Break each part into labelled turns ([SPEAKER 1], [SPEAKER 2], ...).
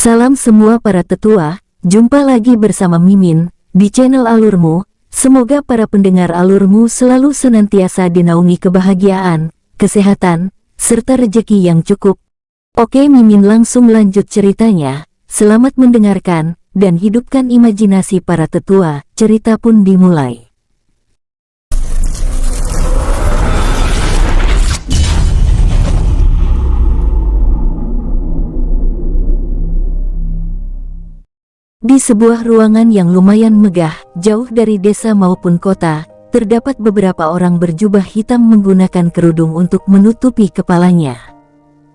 [SPEAKER 1] Salam semua para tetua, jumpa lagi bersama Mimin di channel Alurmu. Semoga para pendengar Alurmu selalu senantiasa dinaungi kebahagiaan, kesehatan, serta rejeki yang cukup. Oke, Mimin langsung lanjut ceritanya. Selamat mendengarkan dan hidupkan imajinasi para tetua. Cerita pun dimulai. Di sebuah ruangan yang lumayan megah, jauh dari desa maupun kota, terdapat beberapa orang berjubah hitam menggunakan kerudung untuk menutupi kepalanya.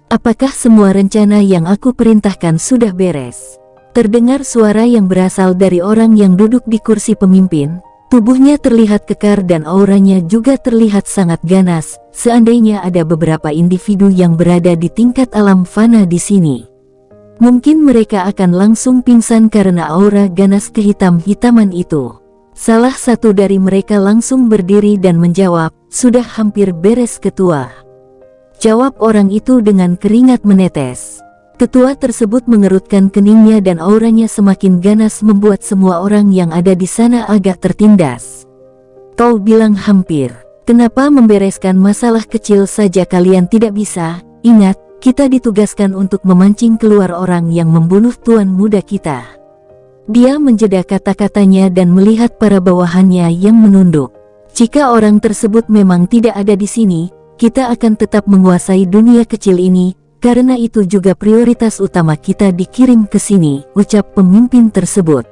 [SPEAKER 1] Apakah semua rencana yang aku perintahkan sudah beres? Terdengar suara yang berasal dari orang yang duduk di kursi pemimpin. Tubuhnya terlihat kekar dan auranya juga terlihat sangat ganas, seandainya ada beberapa individu yang berada di tingkat alam fana di sini. Mungkin mereka akan langsung pingsan karena aura ganas kehitam-hitaman itu. Salah satu dari mereka langsung berdiri dan menjawab, "Sudah hampir beres ketua," jawab orang itu dengan keringat menetes. Ketua tersebut mengerutkan keningnya dan auranya semakin ganas membuat semua orang yang ada di sana agak tertindas. "Kau bilang hampir. Kenapa membereskan masalah kecil saja kalian tidak bisa? Ingat, kita ditugaskan untuk memancing keluar orang yang membunuh tuan muda kita." Dia menjeda kata-katanya dan melihat para bawahannya yang menunduk. "Jika orang tersebut memang tidak ada di sini, kita akan tetap menguasai dunia kecil ini, karena itu juga prioritas utama kita dikirim ke sini," ucap pemimpin tersebut.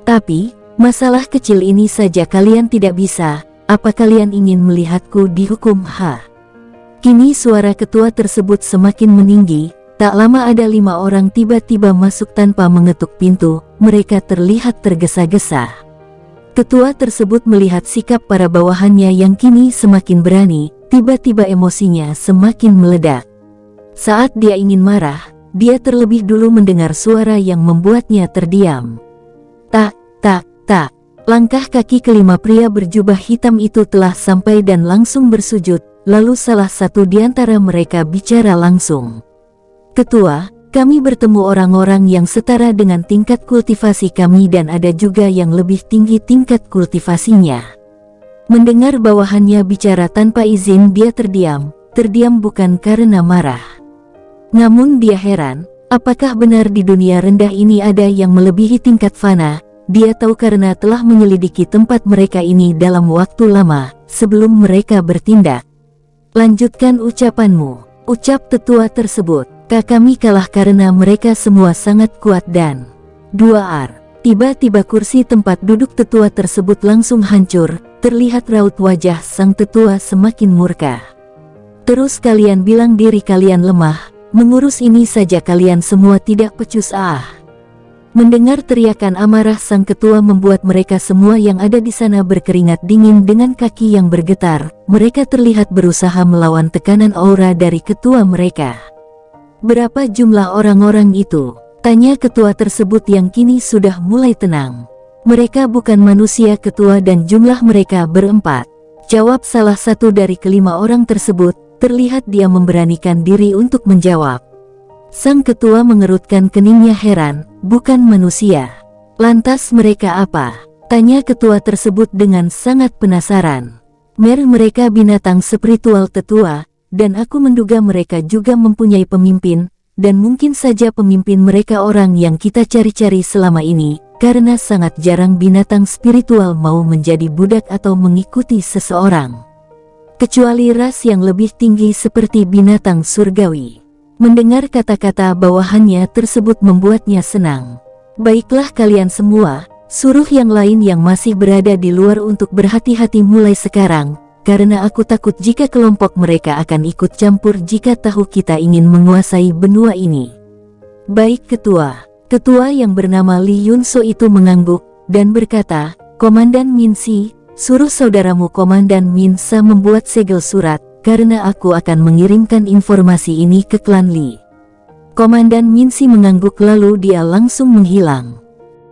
[SPEAKER 1] "Tapi, masalah kecil ini saja kalian tidak bisa, apa kalian ingin melihatku dihukum?" Kini suara ketua tersebut semakin meninggi. Tak lama ada 5 orang tiba-tiba masuk tanpa mengetuk pintu. Mereka terlihat tergesa-gesa. Ketua tersebut melihat sikap para bawahannya yang kini semakin berani. Tiba-tiba emosinya semakin meledak. Saat dia ingin marah, dia terlebih dulu mendengar suara yang membuatnya terdiam. Tak, tak, tak. Langkah kaki kelima pria berjubah hitam itu telah sampai dan langsung bersujud. Lalu salah satu di antara mereka bicara langsung. "Ketua, kami bertemu orang-orang yang setara dengan tingkat kultivasi kami dan ada juga yang lebih tinggi tingkat kultivasinya." Mendengar bawahannya bicara tanpa izin, dia terdiam. Terdiam bukan karena marah. Namun dia heran, apakah benar di dunia rendah ini ada yang melebihi tingkat fana? Dia tahu karena telah menyelidiki tempat mereka ini dalam waktu lama, sebelum mereka bertindak. "Lanjutkan ucapanmu," ucap tetua tersebut. Kami kalah karena mereka semua sangat kuat dan..." Tiba-tiba kursi tempat duduk tetua tersebut langsung hancur. Terlihat raut wajah sang tetua semakin murka. "Terus kalian bilang diri kalian lemah, mengurus ini saja kalian semua tidak pecus." Mendengar teriakan amarah sang ketua membuat mereka semua yang ada di sana berkeringat dingin dengan kaki yang bergetar. Mereka terlihat berusaha melawan tekanan aura dari ketua mereka. "Berapa jumlah orang-orang itu?" tanya ketua tersebut yang kini sudah mulai tenang. "Mereka bukan manusia ketua dan jumlah mereka berempat," jawab salah satu dari kelima orang tersebut. Terlihat dia memberanikan diri untuk menjawab. Sang ketua mengerutkan keningnya heran, "Bukan manusia. Lantas mereka apa?" tanya ketua tersebut dengan sangat penasaran. Mereka binatang spiritual tetua, dan aku menduga mereka juga mempunyai pemimpin, dan mungkin saja pemimpin mereka orang yang kita cari-cari selama ini, karena sangat jarang binatang spiritual mau menjadi budak atau mengikuti seseorang. Kecuali ras yang lebih tinggi seperti binatang surgawi. Mendengar kata-kata bawahannya tersebut membuatnya senang. "Baiklah kalian semua, suruh yang lain yang masih berada di luar untuk berhati-hati mulai sekarang, karena aku takut jika kelompok mereka akan ikut campur jika tahu kita ingin menguasai benua ini." "Baik ketua." Ketua yang bernama Li Yunso itu mengangguk dan berkata, "Komandan Minsi, suruh saudaramu Komandan Minsa membuat segel surat, karena aku akan mengirimkan informasi ini ke klan Li." Komandan Minsi mengangguk lalu dia langsung menghilang.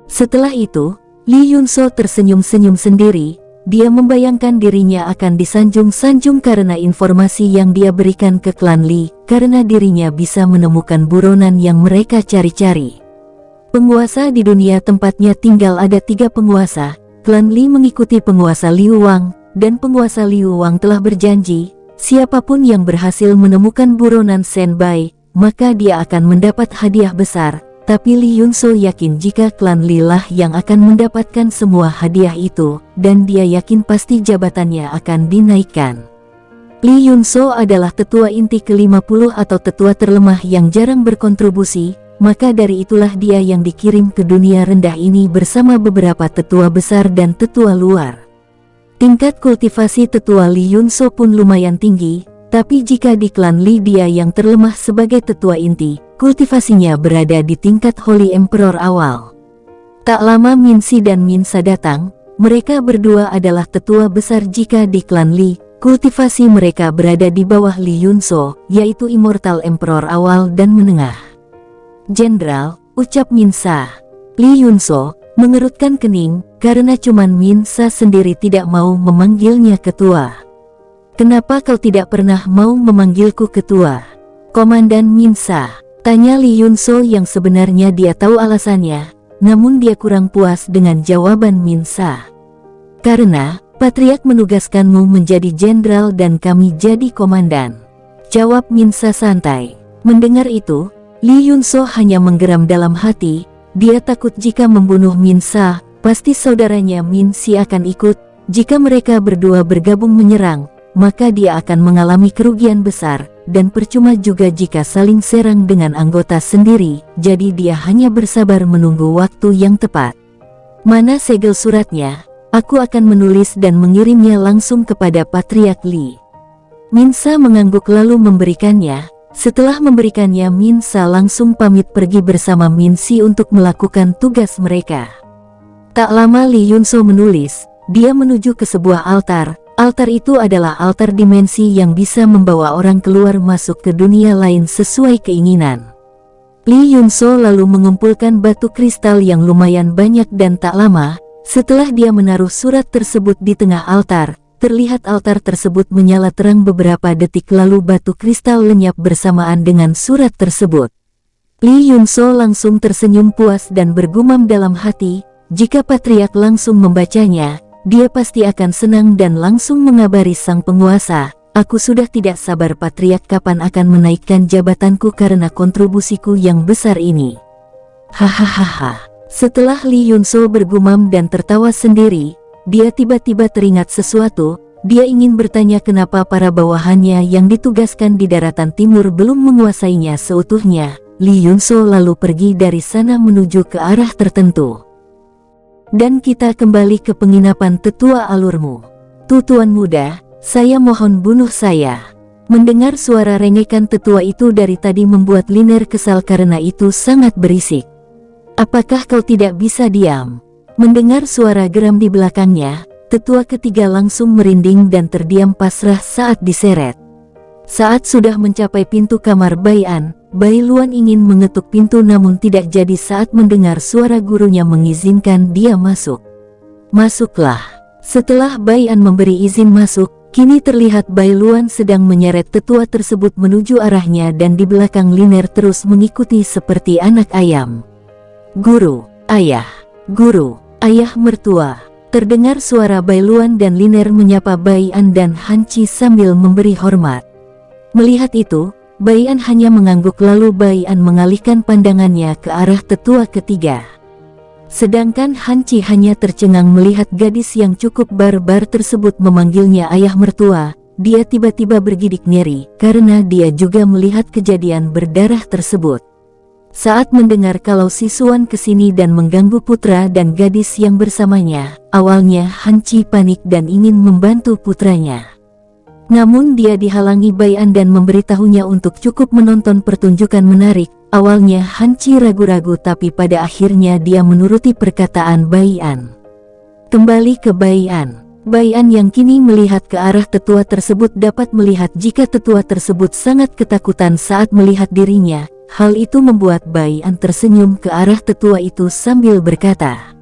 [SPEAKER 1] Setelah itu, Li Yunso tersenyum-senyum sendiri. Dia membayangkan dirinya akan disanjung-sanjung karena informasi yang dia berikan ke klan Li, karena dirinya bisa menemukan buronan yang mereka cari-cari. Penguasa di dunia tempatnya tinggal ada 3 penguasa. Klan Li mengikuti penguasa Liu Wang, dan penguasa Liu Wang telah berjanji, siapapun yang berhasil menemukan buronan Shen Bai, maka dia akan mendapat hadiah besar. Tapi Li Yunso yakin jika klan Li lah yang akan mendapatkan semua hadiah itu, dan dia yakin pasti jabatannya akan dinaikkan. Li Yunso adalah tetua inti ke-50 atau tetua terlemah yang jarang berkontribusi, maka dari itulah dia yang dikirim ke dunia rendah ini bersama beberapa tetua besar dan tetua luar. Tingkat kultivasi tetua Li Yunso pun lumayan tinggi, tapi jika di klan Li dia yang terlemah sebagai tetua inti, kultivasinya berada di tingkat Holy Emperor awal. Tak lama Min Si dan Min Sa datang, mereka berdua adalah tetua besar jika di klan Li. Kultivasi mereka berada di bawah Li Yunso, yaitu Immortal Emperor awal dan menengah. Jenderal, ucap Min Sa. Li Yunso mengerutkan kening, karena cuman Min Sa sendiri tidak mau memanggilnya ketua. Kenapa kau tidak pernah mau memanggilku ketua? Komandan Min Sa, tanya Li Yunso yang sebenarnya dia tahu alasannya, namun dia kurang puas dengan jawaban Min Sa. Karena Patriark menugaskanmu menjadi jenderal dan kami jadi komandan, jawab Min Sa santai. Mendengar itu, Li Yunso hanya menggeram dalam hati. Dia takut jika membunuh Min Sa, pasti saudaranya Min Si akan ikut. Jika mereka berdua bergabung menyerang, maka dia akan mengalami kerugian besar, dan percuma juga jika saling serang dengan anggota sendiri. Jadi dia hanya bersabar menunggu waktu yang tepat. Mana segel suratnya? Aku akan menulis dan mengirimnya langsung kepada Patriark Li. Min Sa mengangguk lalu memberikannya. Setelah memberikannya, Min Sa langsung pamit pergi bersama Min Si untuk melakukan tugas mereka. Tak lama Li Yunso menulis, dia menuju ke sebuah altar. Altar itu adalah altar dimensi yang bisa membawa orang keluar masuk ke dunia lain sesuai keinginan. Li Yunso lalu mengumpulkan batu kristal yang lumayan banyak dan tak lama, setelah dia menaruh surat tersebut di tengah altar, terlihat altar tersebut menyala terang beberapa detik lalu batu kristal lenyap bersamaan dengan surat tersebut. Li Yunso langsung tersenyum puas dan bergumam dalam hati, jika Patriark langsung membacanya, dia pasti akan senang dan langsung mengabari sang penguasa, aku sudah tidak sabar Patriark kapan akan menaikkan jabatanku karena kontribusiku yang besar ini. Hahaha. Setelah Li Yunso bergumam dan tertawa sendiri, dia tiba-tiba teringat sesuatu. Dia ingin bertanya kenapa para bawahannya yang ditugaskan di daratan timur belum menguasainya seutuhnya. Li Yunso lalu pergi dari sana menuju ke arah tertentu. Dan kita kembali ke penginapan tetua alurmu. Tuan muda, saya mohon bunuh saya. Mendengar suara rengekan tetua itu dari tadi membuat Liner kesal karena itu sangat berisik. Apakah kau tidak bisa diam? Mendengar suara geram di belakangnya, tetua ketiga langsung merinding dan terdiam pasrah saat diseret. Saat sudah mencapai pintu kamar Baian, Bai Luan ingin mengetuk pintu namun tidak jadi saat mendengar suara gurunya mengizinkan dia masuk. Masuklah. Setelah Baian memberi izin masuk, kini terlihat Bai Luan sedang menyeret tetua tersebut menuju arahnya dan di belakang Liner terus mengikuti seperti anak ayam. Guru, ayah, guru, ayah mertua. Terdengar suara Bai Luan dan Liner menyapa Baian dan Hanci sambil memberi hormat. Melihat itu, Baian hanya mengangguk lalu Baian mengalihkan pandangannya ke arah tetua ketiga. Sedangkan Hanci hanya tercengang melihat gadis yang cukup barbar tersebut memanggilnya ayah mertua. Dia tiba-tiba bergidik nyeri karena dia juga melihat kejadian berdarah tersebut. Saat mendengar kalau si Suan kesini dan mengganggu putra dan gadis yang bersamanya, awalnya Hanci panik dan ingin membantu putranya. Namun dia dihalangi Baian dan memberitahunya untuk cukup menonton pertunjukan menarik. Awalnya Hanci ragu-ragu tapi pada akhirnya dia menuruti perkataan Baian. Kembali ke Baian. Baian yang kini melihat ke arah tetua tersebut dapat melihat jika tetua tersebut sangat ketakutan saat melihat dirinya. Hal itu membuat Baian tersenyum ke arah tetua itu sambil berkata,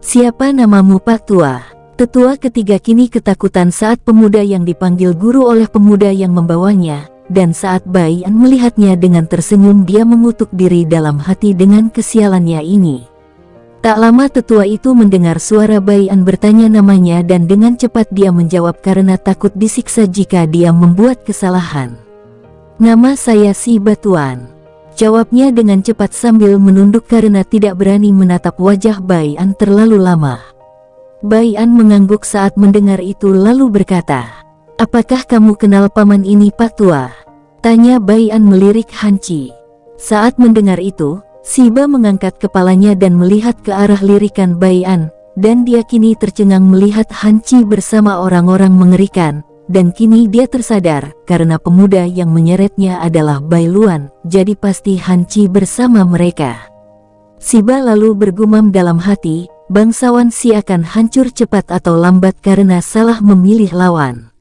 [SPEAKER 1] "Siapa namamu Pak Tua?" Tetua ketiga kini ketakutan saat pemuda yang dipanggil guru oleh pemuda yang membawanya. dan saat Bai An melihatnya dengan tersenyum dia mengutuk diri dalam hati dengan kesialannya ini. Tak lama tetua itu mendengar suara Bai An bertanya namanya dan dengan cepat dia menjawab karena takut disiksa jika dia membuat kesalahan. "Nama saya Si Batuan," jawabnya dengan cepat sambil menunduk karena tidak berani menatap wajah Bai An terlalu lama. Bai An mengangguk saat mendengar itu lalu berkata, "Apakah kamu kenal paman ini Pak Tua?" tanya Bai An melirik Hanci. Saat mendengar itu, Siba mengangkat kepalanya dan melihat ke arah lirikan Bai An, dan dia kini tercengang melihat Hanci bersama orang-orang mengerikan, dan kini dia tersadar karena pemuda yang menyeretnya adalah Bai Luan, jadi pasti Hanci bersama mereka. Siba lalu bergumam dalam hati, bangsawan Si akan hancur cepat atau lambat karena salah memilih lawan.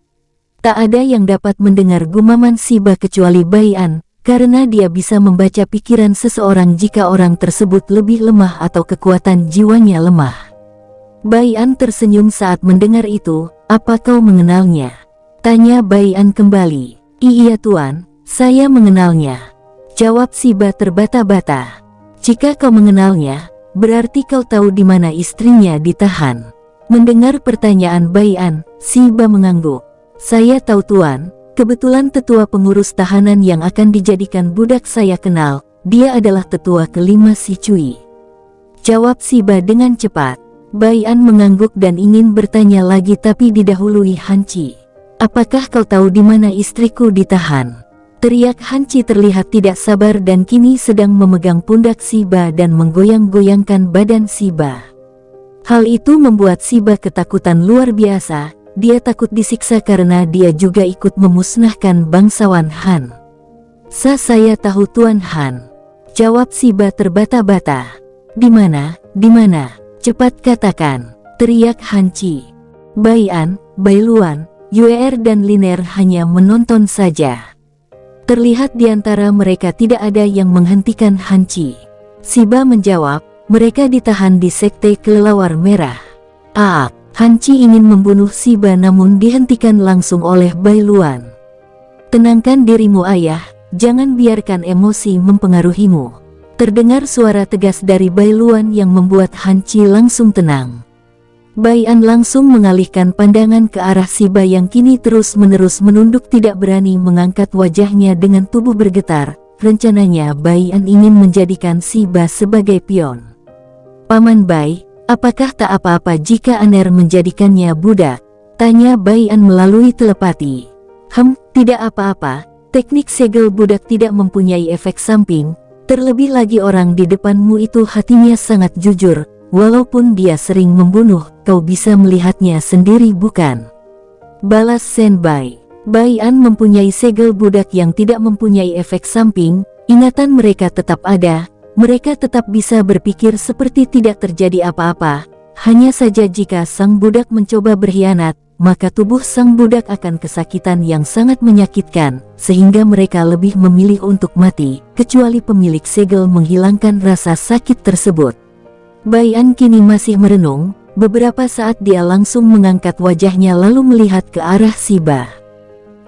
[SPEAKER 1] Tak ada yang dapat mendengar gumaman Siba kecuali Bai An, karena dia bisa membaca pikiran seseorang jika orang tersebut lebih lemah atau kekuatan jiwanya lemah. Bai An tersenyum saat mendengar itu. "Apa kau mengenalnya?" tanya Bai An kembali. "Iya Tuan, saya mengenalnya," jawab Siba terbata-bata. "Jika kau mengenalnya, berarti kau tahu di mana istrinya ditahan." Mendengar pertanyaan Bai An, Siba mengangguk. "Saya tahu Tuan, kebetulan tetua pengurus tahanan yang akan dijadikan budak saya kenal, dia adalah tetua kelima Si Cui," jawab Siba dengan cepat. Bai An mengangguk dan ingin bertanya lagi tapi didahului Hanci. "Apakah kau tahu di mana istriku ditahan?" teriak Hanci terlihat tidak sabar dan kini sedang memegang pundak Siba dan menggoyang-goyangkan badan Siba. Hal itu membuat Siba ketakutan luar biasa, dia takut disiksa karena dia juga ikut memusnahkan bangsawan Han. Saya tahu Tuan Han," jawab Siba terbata-bata. Di mana? Cepat katakan," teriak Hanci. Bai An, Bai Luan, Yuer dan Liner hanya menonton saja. Terlihat di antara mereka tidak ada yang menghentikan Hanci. Siba menjawab, "Mereka ditahan di Sekte Kelelawar Merah." Hanci ingin membunuh Siba namun dihentikan langsung oleh Bai Luan. "Tenangkan dirimu ayah, jangan biarkan emosi mempengaruhimu," terdengar suara tegas dari Bai Luan yang membuat Hanci langsung tenang. Bai An langsung mengalihkan pandangan ke arah Siba yang kini terus-menerus menunduk tidak berani mengangkat wajahnya dengan tubuh bergetar. Rencananya Bai An ingin menjadikan Siba sebagai pion. "Paman Bai, apakah tak apa-apa jika Aner menjadikannya budak?" tanya Bai An melalui telepati. Tidak apa-apa, teknik segel budak tidak mempunyai efek samping, terlebih lagi orang di depanmu itu hatinya sangat jujur. Walaupun dia sering membunuh, kau bisa melihatnya sendiri bukan?" balas Senbai. Bai An mempunyai segel budak yang tidak mempunyai efek samping, ingatan mereka tetap ada, mereka tetap bisa berpikir seperti tidak terjadi apa-apa, hanya saja jika sang budak mencoba berkhianat, maka tubuh sang budak akan kesakitan yang sangat menyakitkan, sehingga mereka lebih memilih untuk mati, kecuali pemilik segel menghilangkan rasa sakit tersebut. Bai An kini masih merenung, beberapa saat dia langsung mengangkat wajahnya lalu melihat ke arah Siba.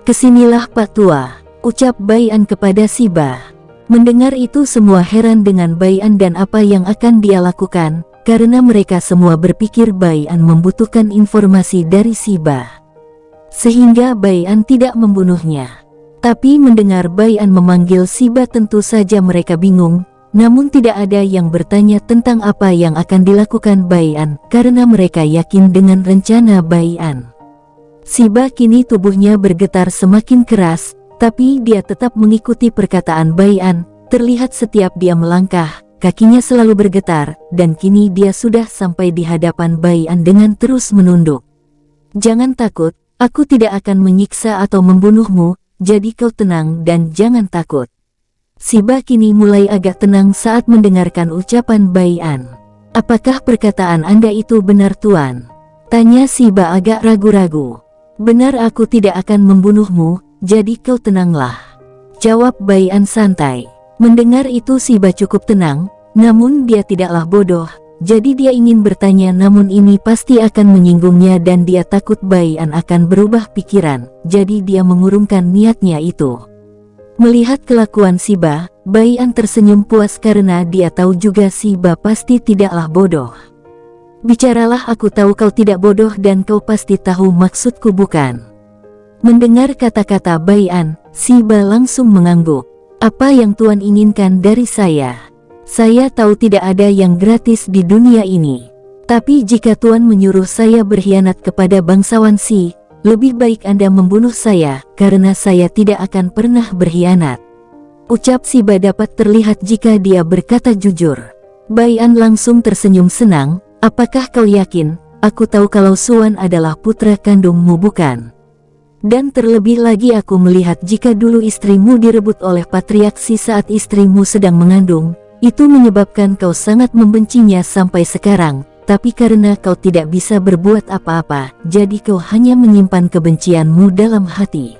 [SPEAKER 1] "Kesinilah Pak Tua," ucap Bai An kepada Siba. Mendengar itu semua heran dengan Bai An dan apa yang akan dia lakukan, karena mereka semua berpikir Bai An membutuhkan informasi dari Siba. Sehingga Bai An tidak membunuhnya. Tapi mendengar Bai An memanggil Siba tentu saja mereka bingung. Namun tidak ada yang bertanya tentang apa yang akan dilakukan Bai An, karena mereka yakin dengan rencana Bai An. Siba kini tubuhnya bergetar semakin keras, tapi dia tetap mengikuti perkataan Bai An. Terlihat setiap dia melangkah, kakinya selalu bergetar, dan kini dia sudah sampai di hadapan Bai An dengan terus menunduk. "Jangan takut, aku tidak akan menyiksa atau membunuhmu, jadi kau tenang dan jangan takut." Siba kini mulai agak tenang saat mendengarkan ucapan Bai An. "Apakah perkataan Anda itu benar Tuan?" tanya Siba agak ragu-ragu. "Benar, aku tidak akan membunuhmu, jadi kau tenanglah," jawab Bai An santai. Mendengar itu Siba cukup tenang, namun dia tidaklah bodoh, jadi dia ingin bertanya namun ini pasti akan menyinggungnya dan dia takut Bai An akan berubah pikiran, jadi dia mengurungkan niatnya itu. Melihat kelakuan Siba, Bai An tersenyum puas karena dia tahu juga Siba pasti tidaklah bodoh. Bicaralah, aku tahu kau tidak bodoh dan kau pasti tahu maksudku bukan? Mendengar kata-kata Bai An, Siba langsung mengangguk. Apa yang Tuan inginkan dari saya? Saya tahu tidak ada yang gratis di dunia ini. Tapi jika Tuan menyuruh saya berkhianat kepada bangsawan Si, lebih baik Anda membunuh saya, karena saya tidak akan pernah berkhianat. Ucap Siba dapat terlihat jika dia berkata jujur. Bai An langsung tersenyum senang. Apakah kau yakin? Aku tahu kalau Suan adalah putra kandungmu bukan? Dan terlebih lagi aku melihat jika dulu istrimu direbut oleh Patriark Si saat istrimu sedang mengandung, itu menyebabkan kau sangat membencinya sampai sekarang. Tapi karena kau tidak bisa berbuat apa-apa, jadi kau hanya menyimpan kebencianmu dalam hati.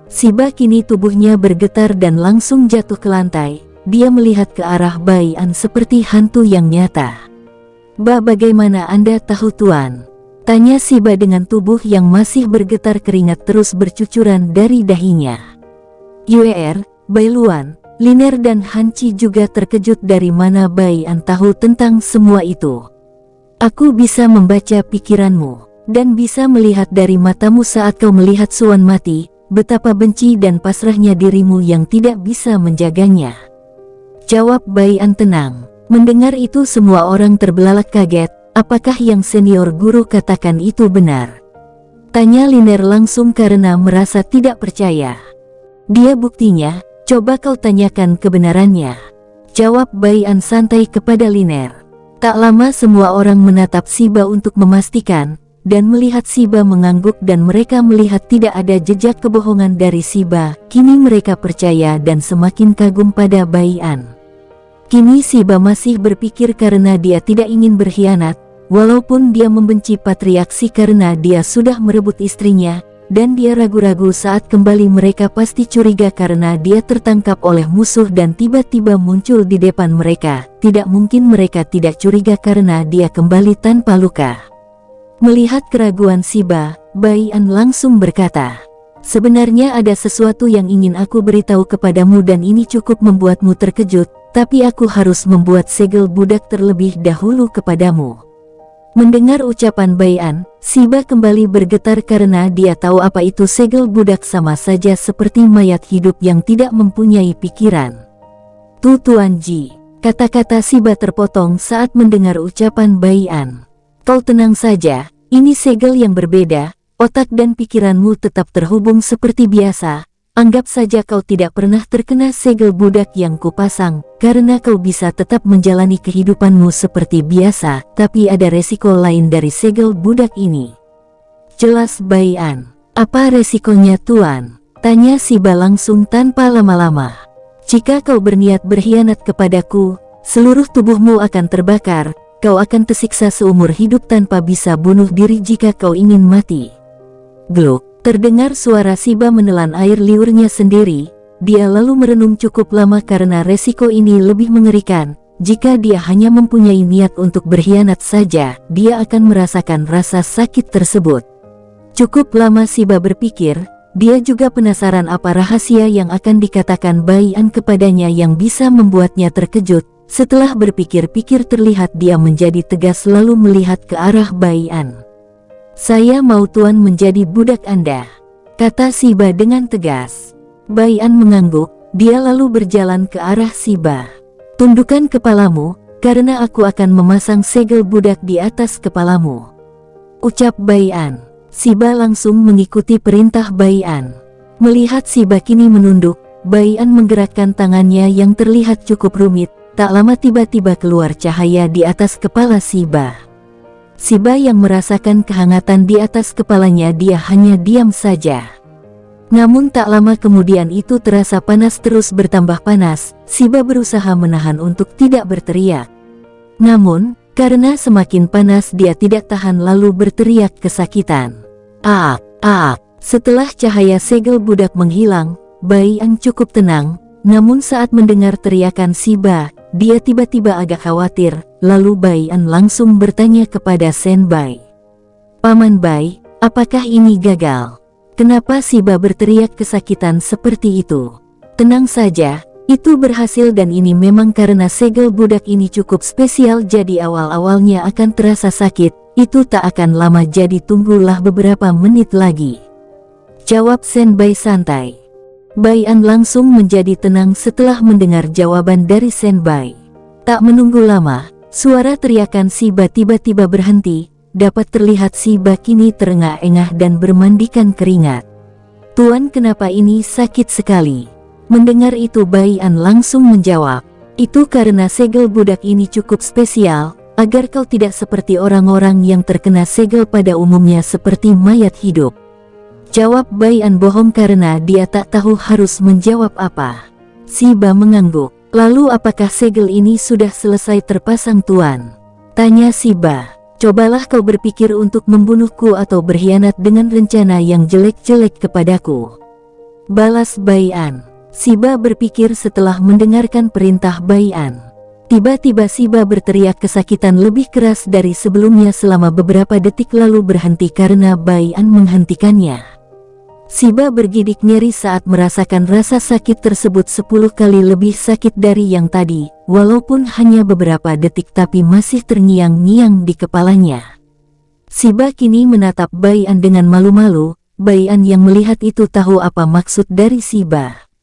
[SPEAKER 1] Siba kini tubuhnya bergetar dan langsung jatuh ke lantai. Dia melihat ke arah Bai An seperti hantu yang nyata. Bagaimana Anda tahu Tuan? Tanya Siba dengan tubuh yang masih bergetar, keringat terus bercucuran dari dahinya. Yuer, Bai Luan, Liner dan Hanci juga terkejut dari mana Bai An tahu tentang semua itu. Aku bisa membaca pikiranmu, dan bisa melihat dari matamu saat kau melihat Suan mati, betapa benci dan pasrahnya dirimu yang tidak bisa menjaganya. Jawab Bai An tenang. Mendengar itu semua orang terbelalak kaget. Apakah yang senior guru katakan itu benar? Tanya Liner langsung karena merasa tidak percaya. Dia buktinya, coba kau tanyakan kebenarannya. Jawab Bai An santai kepada Liner. Tak lama semua orang menatap Siba untuk memastikan, dan melihat Siba mengangguk dan mereka melihat tidak ada jejak kebohongan dari Siba. Kini mereka percaya dan semakin kagum pada Bai An. Kini Siba masih berpikir karena dia tidak ingin berkhianat, walaupun dia membenci Patriark Si karena dia sudah merebut istrinya, dan dia ragu-ragu saat kembali mereka pasti curiga karena dia tertangkap oleh musuh dan tiba-tiba muncul di depan mereka. Tidak mungkin mereka tidak curiga karena dia kembali tanpa luka. Melihat keraguan Siba, Bai An langsung berkata, sebenarnya ada sesuatu yang ingin aku beritahu kepadamu dan ini cukup membuatmu terkejut, tapi aku harus membuat segel budak terlebih dahulu kepadamu. Mendengar ucapan Bai An, Siba kembali bergetar karena dia tahu apa itu segel budak, sama saja seperti mayat hidup yang tidak mempunyai pikiran. Tuan Ji, kata-kata Siba terpotong saat mendengar ucapan Bai An. Kau tenang saja, ini segel yang berbeda, otak dan pikiranmu tetap terhubung seperti biasa. Anggap saja kau tidak pernah terkena segel budak yang kupasang, karena kau bisa tetap menjalani kehidupanmu seperti biasa, tapi ada resiko lain dari segel budak ini. Jelas Bai An. Apa resikonya Tuan? Tanya Siba langsung tanpa lama-lama. Jika kau berniat berkhianat kepadaku, seluruh tubuhmu akan terbakar, kau akan tersiksa seumur hidup tanpa bisa bunuh diri jika kau ingin mati. Gluk. Terdengar suara Siba menelan air liurnya sendiri. Dia lalu merenung cukup lama karena resiko ini lebih mengerikan. Jika dia hanya mempunyai niat untuk berkhianat saja, dia akan merasakan rasa sakit tersebut. Cukup lama Siba berpikir. Dia juga penasaran apa rahasia yang akan dikatakan Bai An kepadanya yang bisa membuatnya terkejut. Setelah berpikir-pikir terlihat dia menjadi tegas lalu melihat ke arah Bai An. Saya mau Tuan menjadi budak Anda, kata Siba dengan tegas. Bai An mengangguk, dia lalu berjalan ke arah Siba. Tundukkan kepalamu, karena aku akan memasang segel budak di atas kepalamu. Ucap Bai An. Siba langsung mengikuti perintah Bai An. Melihat Siba kini menunduk, Bai An menggerakkan tangannya yang terlihat cukup rumit. Tak lama tiba-tiba keluar cahaya di atas kepala Siba. Siba yang merasakan kehangatan di atas kepalanya, dia hanya diam saja. Namun tak lama kemudian itu terasa panas terus bertambah panas. Siba berusaha menahan untuk tidak berteriak. Namun, karena semakin panas dia tidak tahan lalu berteriak kesakitan. Aak, aak. Setelah cahaya segel budak menghilang, Bai An cukup tenang. Namun saat mendengar teriakan Siba, dia tiba-tiba agak khawatir. Lalu Bai An langsung bertanya kepada Sen Bai. Paman Bai, apakah ini gagal? Kenapa Siba berteriak kesakitan seperti itu? Tenang saja, itu berhasil dan ini memang karena segel budak ini cukup spesial jadi awal-awalnya akan terasa sakit, itu tak akan lama jadi tunggulah beberapa menit lagi. Jawab Senbai santai. Bai An langsung menjadi tenang setelah mendengar jawaban dari Senbai. Tak menunggu lama, suara teriakan Shiba tiba-tiba berhenti, dapat terlihat Shiba kini terengah-engah dan bermandikan keringat. Tuan, kenapa ini sakit sekali? Mendengar itu Bai An langsung menjawab, itu karena segel budak ini cukup spesial, agar kau tidak seperti orang-orang yang terkena segel pada umumnya seperti mayat hidup. Jawab Bai An bohong karena dia tak tahu harus menjawab apa. Shiba mengangguk. Lalu apakah segel ini sudah selesai terpasang Tuan? Tanya Shiba. Cobalah kau berpikir untuk membunuhku atau berkhianat dengan rencana yang jelek-jelek kepadaku. Balas Bai An. Shiba berpikir setelah mendengarkan perintah Bai An. Tiba-tiba Shiba berteriak kesakitan lebih keras dari sebelumnya selama beberapa detik lalu berhenti karena Bai An menghentikannya. Shiba bergidik nyeri saat merasakan rasa sakit tersebut 10 kali lebih sakit dari yang tadi, walaupun hanya beberapa detik tapi masih terngiang-ngiang di kepalanya. Shiba kini menatap Bai An dengan malu-malu. Bai An yang melihat itu tahu apa maksud dari Shiba.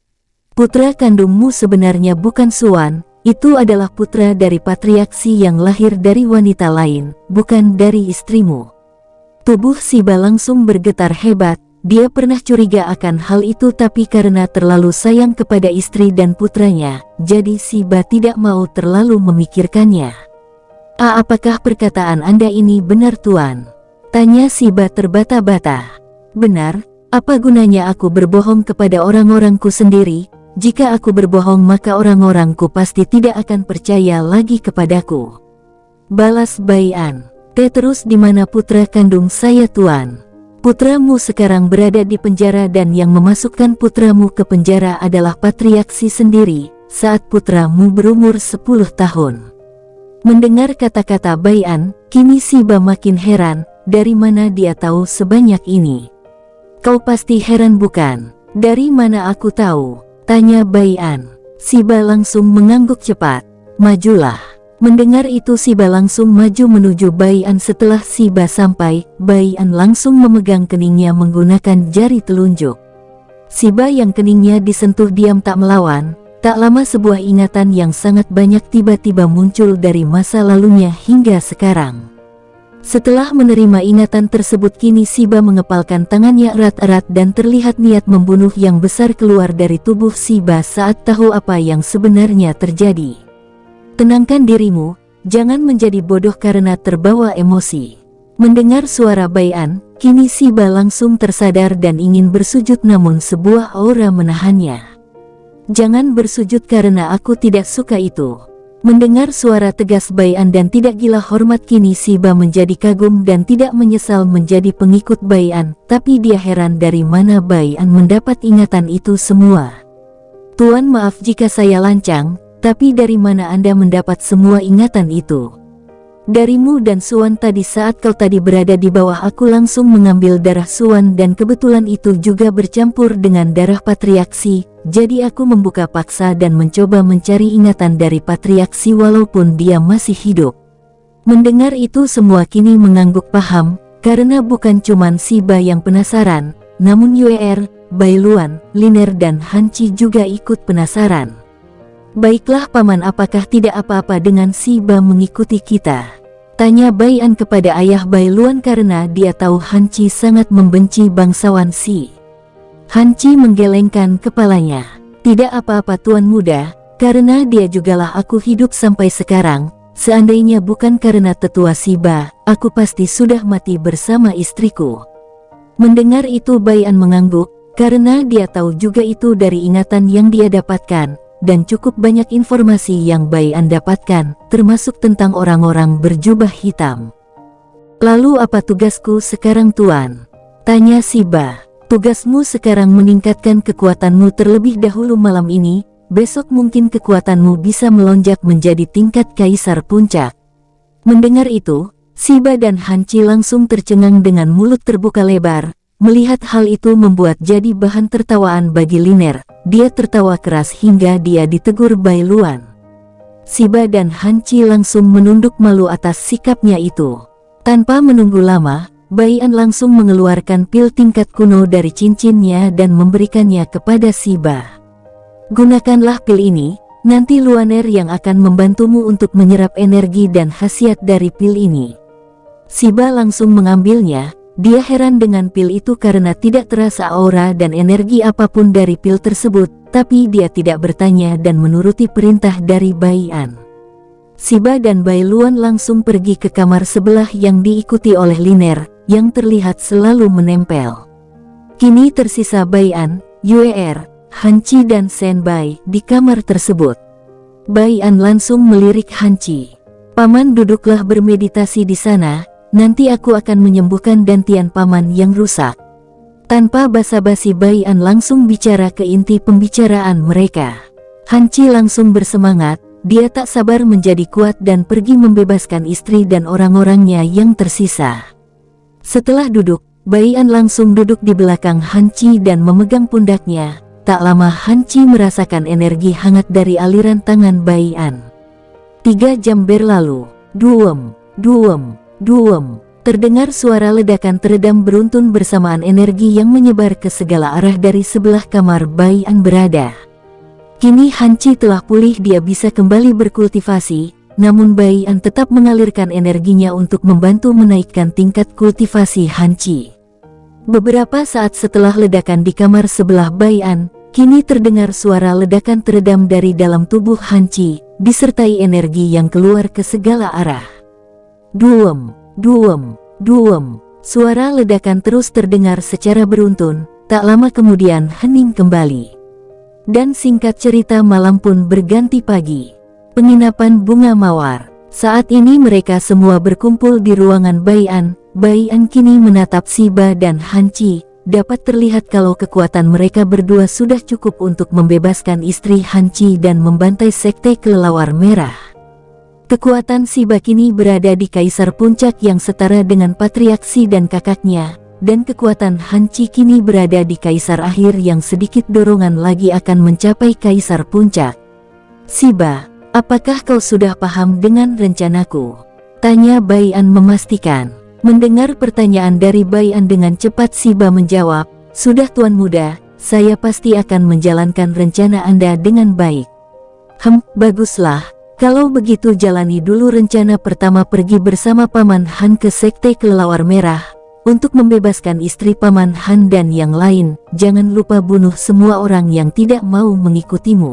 [SPEAKER 1] Putra kandungmu sebenarnya bukan Suan, itu adalah putra dari patriaksi yang lahir dari wanita lain, bukan dari istrimu. Tubuh Shiba langsung bergetar hebat, dia pernah curiga akan hal itu tapi karena terlalu sayang kepada istri dan putranya, jadi Shiba tidak mau terlalu memikirkannya. Apakah perkataan Anda ini benar Tuan? Tanya Shiba terbata-bata. Benar, apa gunanya aku berbohong kepada orang-orangku sendiri? Jika aku berbohong maka orang-orangku pasti tidak akan percaya lagi kepadaku. Balas Bai An. Terus di mana putra kandung saya Tuan? Putramu sekarang berada di penjara dan yang memasukkan putramu ke penjara adalah patriaksi sendiri, saat putramu berumur 10 tahun. Mendengar kata-kata Bai An, kini Shiba makin heran, dari mana dia tahu sebanyak ini? Kau pasti heran bukan? Dari mana aku tahu? Tanya Bai An. Shiba langsung mengangguk cepat. Majulah. Mendengar itu Shiba langsung maju menuju Bai An. Setelah Shiba sampai, Bai An langsung memegang keningnya menggunakan jari telunjuk. Shiba yang keningnya disentuh diam tak melawan. Tak lama sebuah ingatan yang sangat banyak tiba-tiba muncul dari masa lalunya hingga sekarang. Setelah menerima ingatan tersebut kini Shiba mengepalkan tangannya erat-erat dan terlihat niat membunuh yang besar keluar dari tubuh Shiba saat tahu apa yang sebenarnya terjadi. Tenangkan dirimu, jangan menjadi bodoh karena terbawa emosi. Mendengar suara Bai An, kini Shiba langsung tersadar dan ingin bersujud namun sebuah aura menahannya. Jangan bersujud karena aku tidak suka itu. Mendengar suara tegas Bai An dan tidak gila hormat kini Shiba menjadi kagum dan tidak menyesal menjadi pengikut Bai An, tapi dia heran dari mana Bai An mendapat ingatan itu semua. Tuan, maaf jika saya lancang, tapi dari mana Anda mendapat semua ingatan itu? Darimu dan Suan tadi saat kau tadi berada di bawah aku langsung mengambil darah Suan dan kebetulan itu juga bercampur dengan darah patriaksi. Jadi aku membuka paksa dan mencoba mencari ingatan dari patriaksi walaupun dia masih hidup. Mendengar itu semua kini mengangguk paham, karena bukan cuman Shiba yang penasaran, namun Yuer, Bai Luan, Liner dan Hanci juga ikut penasaran. Baiklah Paman, apakah tidak apa-apa dengan Shiba mengikuti kita? Tanya Bai An kepada ayah Bai Luan karena dia tahu Hanci sangat membenci bangsawan Si. Hanci menggelengkan kepalanya. Tidak apa-apa Tuan Muda, karena dia jugalah aku hidup sampai sekarang. Seandainya bukan karena tetua Shiba, aku pasti sudah mati bersama istriku. Mendengar itu Bai An mengangguk, karena dia tahu juga itu dari ingatan yang dia dapatkan, dan cukup banyak informasi yang Bai An dapatkan, termasuk tentang orang-orang berjubah hitam. Lalu apa tugasku sekarang Tuan? Tanya Shiba. Tugasmu sekarang meningkatkan kekuatanmu terlebih dahulu malam ini, besok mungkin kekuatanmu bisa melonjak menjadi tingkat kaisar puncak. Mendengar itu, Shiba dan Hanci langsung tercengang dengan mulut terbuka lebar, Melihat hal itu membuat jadi bahan tertawaan bagi Liner. Dia tertawa keras hingga dia ditegur Bai Luan. Siba dan Han Qi langsung menunduk malu atas sikapnya itu. Tanpa menunggu lama, Bai An langsung mengeluarkan pil tingkat kuno dari cincinnya dan memberikannya kepada Siba. Gunakanlah pil ini, nanti Luaner yang akan membantumu untuk menyerap energi dan khasiat dari pil ini. Siba langsung mengambilnya. Dia heran dengan pil itu karena tidak terasa aura dan energi apapun dari pil tersebut, tapi dia tidak bertanya dan menuruti perintah dari Bai An. Siba dan Bai Luan langsung pergi ke kamar sebelah yang diikuti oleh Liner, yang terlihat selalu menempel. Kini tersisa Bai An, Yuer, Han Qi dan Shen Bai di kamar tersebut. Bai An langsung melirik Han Qi. "Paman, duduklah bermeditasi di sana. Nanti aku akan menyembuhkan dantian paman yang rusak." Tanpa basa-basi Bai An langsung bicara ke inti pembicaraan mereka. Han Qi langsung bersemangat, dia tak sabar menjadi kuat dan pergi membebaskan istri dan orang-orangnya yang tersisa. Setelah duduk, Bai An langsung duduk di belakang Han Qi dan memegang pundaknya. Tak lama Han Qi merasakan energi hangat dari aliran tangan Bai An. 3 jam berlalu. Duem, duem. Duem, terdengar suara ledakan teredam beruntun bersamaan energi yang menyebar ke segala arah dari sebelah kamar Bai An berada. Kini Han Qi telah pulih, dia bisa kembali berkultivasi, namun Bai An tetap mengalirkan energinya untuk membantu menaikkan tingkat kultivasi Han Qi. Beberapa saat setelah ledakan di kamar sebelah Bai An, kini terdengar suara ledakan teredam dari dalam tubuh Han Qi, disertai energi yang keluar ke segala arah. Duem, duem, duem. Suara ledakan terus terdengar secara beruntun, tak lama kemudian hening kembali. Dan singkat cerita, malam pun berganti pagi. Penginapan Bunga Mawar. Saat ini mereka semua berkumpul di ruangan Bai An. Bai An kini menatap Siba dan Han Qi. Dapat terlihat kalau kekuatan mereka berdua sudah cukup untuk membebaskan istri Han Qi dan membantai sekte kelelawar merah. Kekuatan Siba kini berada di Kaisar Puncak yang setara dengan Patriaksi dan kakaknya, dan kekuatan Han Qi kini berada di Kaisar Akhir yang sedikit dorongan lagi akan mencapai Kaisar Puncak. "Siba, apakah kau sudah paham dengan rencanaku?" tanya Bai An memastikan. Mendengar pertanyaan dari Bai An dengan cepat Siba menjawab, "Sudah Tuan Muda, saya pasti akan menjalankan rencana Anda dengan baik." Baguslah. Kalau begitu jalani dulu rencana pertama, pergi bersama Paman Han ke Sekte Kelelawar Merah, untuk membebaskan istri Paman Han dan yang lain. Jangan lupa bunuh semua orang yang tidak mau mengikutimu."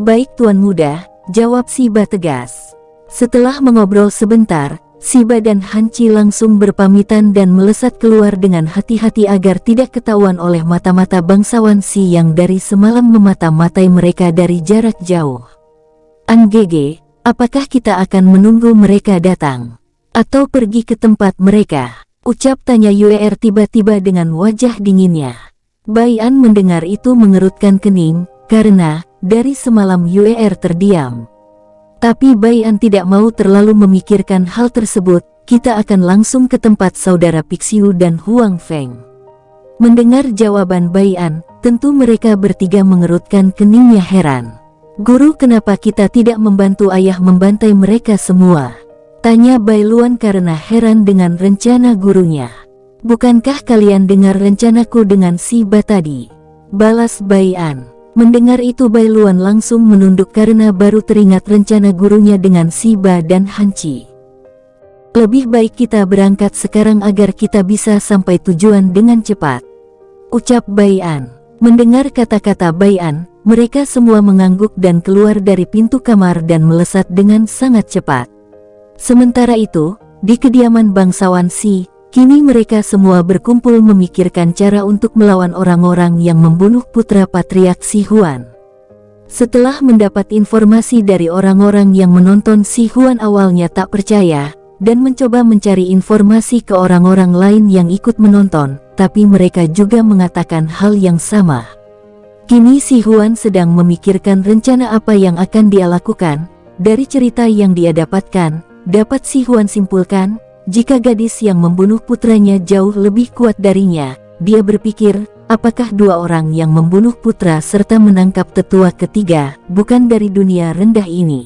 [SPEAKER 1] "Baik Tuan Muda," jawab Siba tegas. Setelah mengobrol sebentar, Siba dan Han Qi langsung berpamitan dan melesat keluar dengan hati-hati agar tidak ketahuan oleh mata-mata bangsawan Si yang dari semalam memata-matai mereka dari jarak jauh. "Anggege, apakah kita akan menunggu mereka datang? Atau pergi ke tempat mereka?" ucap tanya Yuer tiba-tiba dengan wajah dinginnya. Bai An mendengar itu mengerutkan kening, karena dari semalam Yuer terdiam. Tapi Bai An tidak mau terlalu memikirkan hal tersebut. "Kita akan langsung ke tempat saudara Pixiu dan Huang Feng." Mendengar jawaban Bai An, tentu mereka bertiga mengerutkan keningnya heran. "Guru, kenapa kita tidak membantu ayah membantai mereka semua?" tanya Bai Luan karena heran dengan rencana gurunya. "Bukankah kalian dengar rencanaku dengan Siba tadi?" balas Bai An. Mendengar itu Bai Luan langsung menunduk karena baru teringat rencana gurunya dengan Siba dan Han Qi. "Lebih baik kita berangkat sekarang agar kita bisa sampai tujuan dengan cepat," ucap Bai An. Mendengar kata-kata Bai An, mereka semua mengangguk dan keluar dari pintu kamar dan melesat dengan sangat cepat. Sementara itu, di kediaman bangsawan Si, kini mereka semua berkumpul memikirkan cara untuk melawan orang-orang yang membunuh putra Patriark Si Huan. Setelah mendapat informasi dari orang-orang yang menonton, Si Huan awalnya tak percaya, dan mencoba mencari informasi ke orang-orang lain yang ikut menonton, tapi mereka juga mengatakan hal yang sama. Kini Si Huan sedang memikirkan rencana apa yang akan dia lakukan. Dari cerita yang dia dapatkan, dapat Si Huan simpulkan, jika gadis yang membunuh putranya jauh lebih kuat darinya, dia berpikir, apakah dua orang yang membunuh putra serta menangkap tetua ketiga bukan dari dunia rendah ini?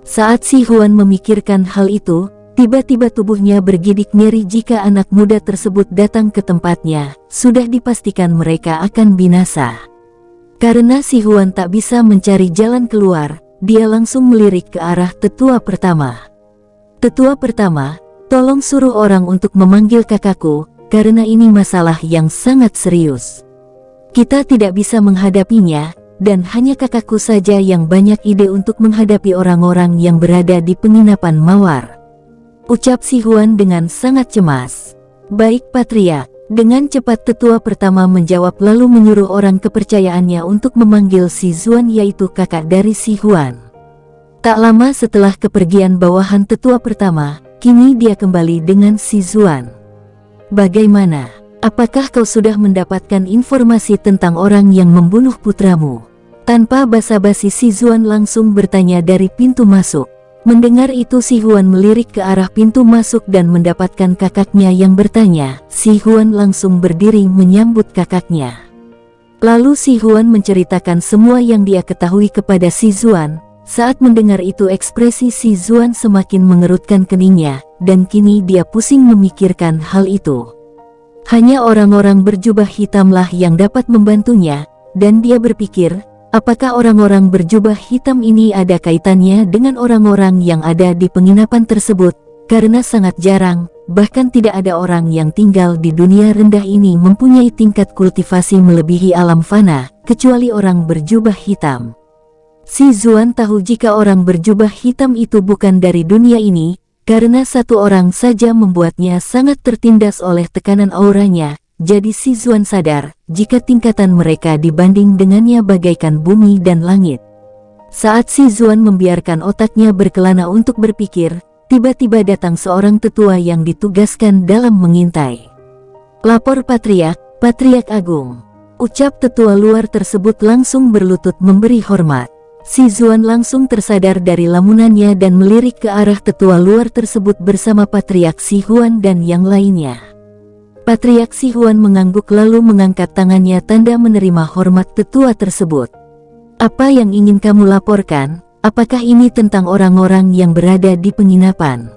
[SPEAKER 1] Saat Si Huan memikirkan hal itu, tiba-tiba tubuhnya bergidik nyeri. Jika anak muda tersebut datang ke tempatnya, sudah dipastikan mereka akan binasa. Karena Si Huan tak bisa mencari jalan keluar, dia langsung melirik ke arah tetua pertama. Tetua pertama, tolong suruh orang untuk memanggil kakakku, karena ini masalah yang sangat serius. Kita tidak bisa menghadapinya, dan hanya kakakku saja yang banyak ide untuk menghadapi orang-orang yang berada di penginapan mawar. Ucap Si Huan dengan sangat cemas. Baik Patriark. Dengan cepat tetua pertama menjawab lalu menyuruh orang kepercayaannya untuk memanggil Si Zuan, yaitu kakak dari Si Huan. Tak lama setelah kepergian bawahan tetua pertama, kini dia kembali dengan Si Zuan. Bagaimana? Apakah kau sudah mendapatkan informasi tentang orang yang membunuh putramu? Tanpa basa-basi Si Zuan langsung bertanya dari pintu masuk. Mendengar itu Si Huan melirik ke arah pintu masuk dan mendapatkan kakaknya yang bertanya. Si Huan langsung berdiri menyambut kakaknya. Lalu Si Huan menceritakan semua yang dia ketahui kepada Si Zuan. Saat mendengar itu ekspresi Si Zuan semakin mengerutkan keningnya, dan kini dia pusing memikirkan hal itu. Hanya orang-orang berjubah hitamlah yang dapat membantunya, dan dia berpikir, apakah orang-orang berjubah hitam ini ada kaitannya dengan orang-orang yang ada di penginapan tersebut? Karena sangat jarang, bahkan tidak ada orang yang tinggal di dunia rendah ini mempunyai tingkat kultivasi melebihi alam fana, kecuali orang berjubah hitam. Si Zuan tahu jika orang berjubah hitam itu bukan dari dunia ini, karena satu orang saja membuatnya sangat tertindas oleh tekanan auranya. Jadi Si Zuan sadar, jika tingkatan mereka dibanding dengannya bagaikan bumi dan langit. Saat Si Zuan membiarkan otaknya berkelana untuk berpikir, tiba-tiba datang seorang tetua yang ditugaskan dalam mengintai. Lapor Patriark, Patriark Agung. Ucap tetua luar tersebut langsung berlutut memberi hormat. Si Zuan langsung tersadar dari lamunannya dan melirik ke arah tetua luar tersebut bersama Patriark Si Huan dan yang lainnya. Patriark Si Huan mengangguk lalu mengangkat tangannya tanda menerima hormat tetua tersebut. Apa yang ingin kamu laporkan? Apakah ini tentang orang-orang yang berada di penginapan?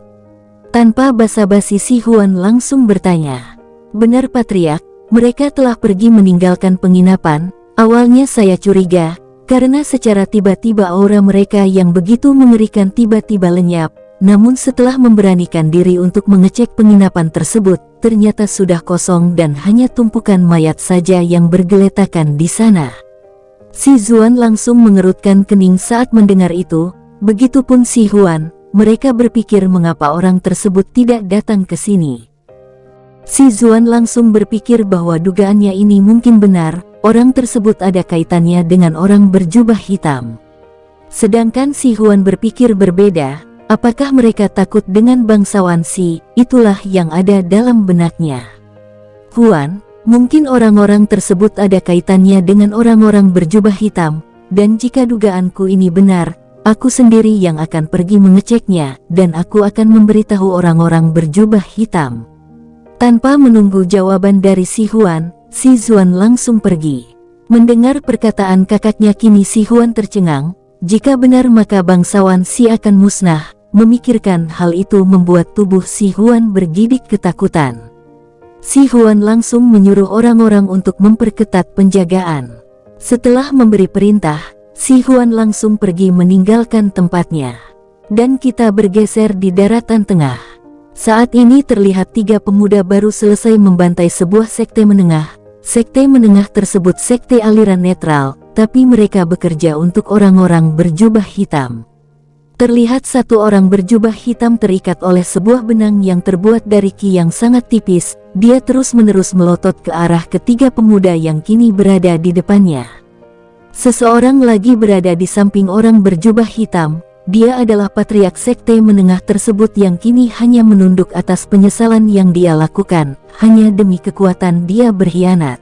[SPEAKER 1] Tanpa basa-basi Si Huan langsung bertanya. Benar Patriark, mereka telah pergi meninggalkan penginapan. Awalnya saya curiga, karena secara tiba-tiba aura mereka yang begitu mengerikan tiba-tiba lenyap. Namun setelah memberanikan diri untuk mengecek penginapan tersebut, ternyata sudah kosong dan hanya tumpukan mayat saja yang bergeletakan di sana. Si Zuan langsung mengerutkan kening saat mendengar itu, begitupun Si Huan. Mereka berpikir mengapa orang tersebut tidak datang ke sini. Si Zuan langsung berpikir bahwa dugaannya ini mungkin benar. Orang tersebut ada kaitannya dengan orang berjubah hitam. Sedangkan Si Huan berpikir berbeda, apakah mereka takut dengan bangsawan Si? Itulah yang ada dalam benaknya. Huan, mungkin orang-orang tersebut ada kaitannya dengan orang-orang berjubah hitam, dan jika dugaanku ini benar, aku sendiri yang akan pergi mengeceknya, dan aku akan memberitahu orang-orang berjubah hitam. Tanpa menunggu jawaban dari Si Huan, Si Zuan langsung pergi. Mendengar perkataan kakaknya kini Si Huan tercengang, jika benar maka bangsawan Si akan musnah. Memikirkan hal itu membuat tubuh Si Huan bergidik ketakutan. Si Huan langsung menyuruh orang-orang untuk memperketat penjagaan. Setelah memberi perintah, Si Huan langsung pergi meninggalkan tempatnya. Dan kita bergeser di daratan tengah. Saat ini terlihat 3 pemuda baru selesai membantai sebuah sekte menengah. Sekte menengah tersebut sekte aliran netral, tapi mereka bekerja untuk orang-orang berjubah hitam. Terlihat satu orang berjubah hitam terikat oleh sebuah benang yang terbuat dari ki yang sangat tipis. Dia terus-menerus melotot ke arah ketiga pemuda yang kini berada di depannya. Seseorang lagi berada di samping orang berjubah hitam. Dia adalah patriark sekte menengah tersebut yang kini hanya menunduk atas penyesalan yang dia lakukan, hanya demi kekuatan dia berkhianat.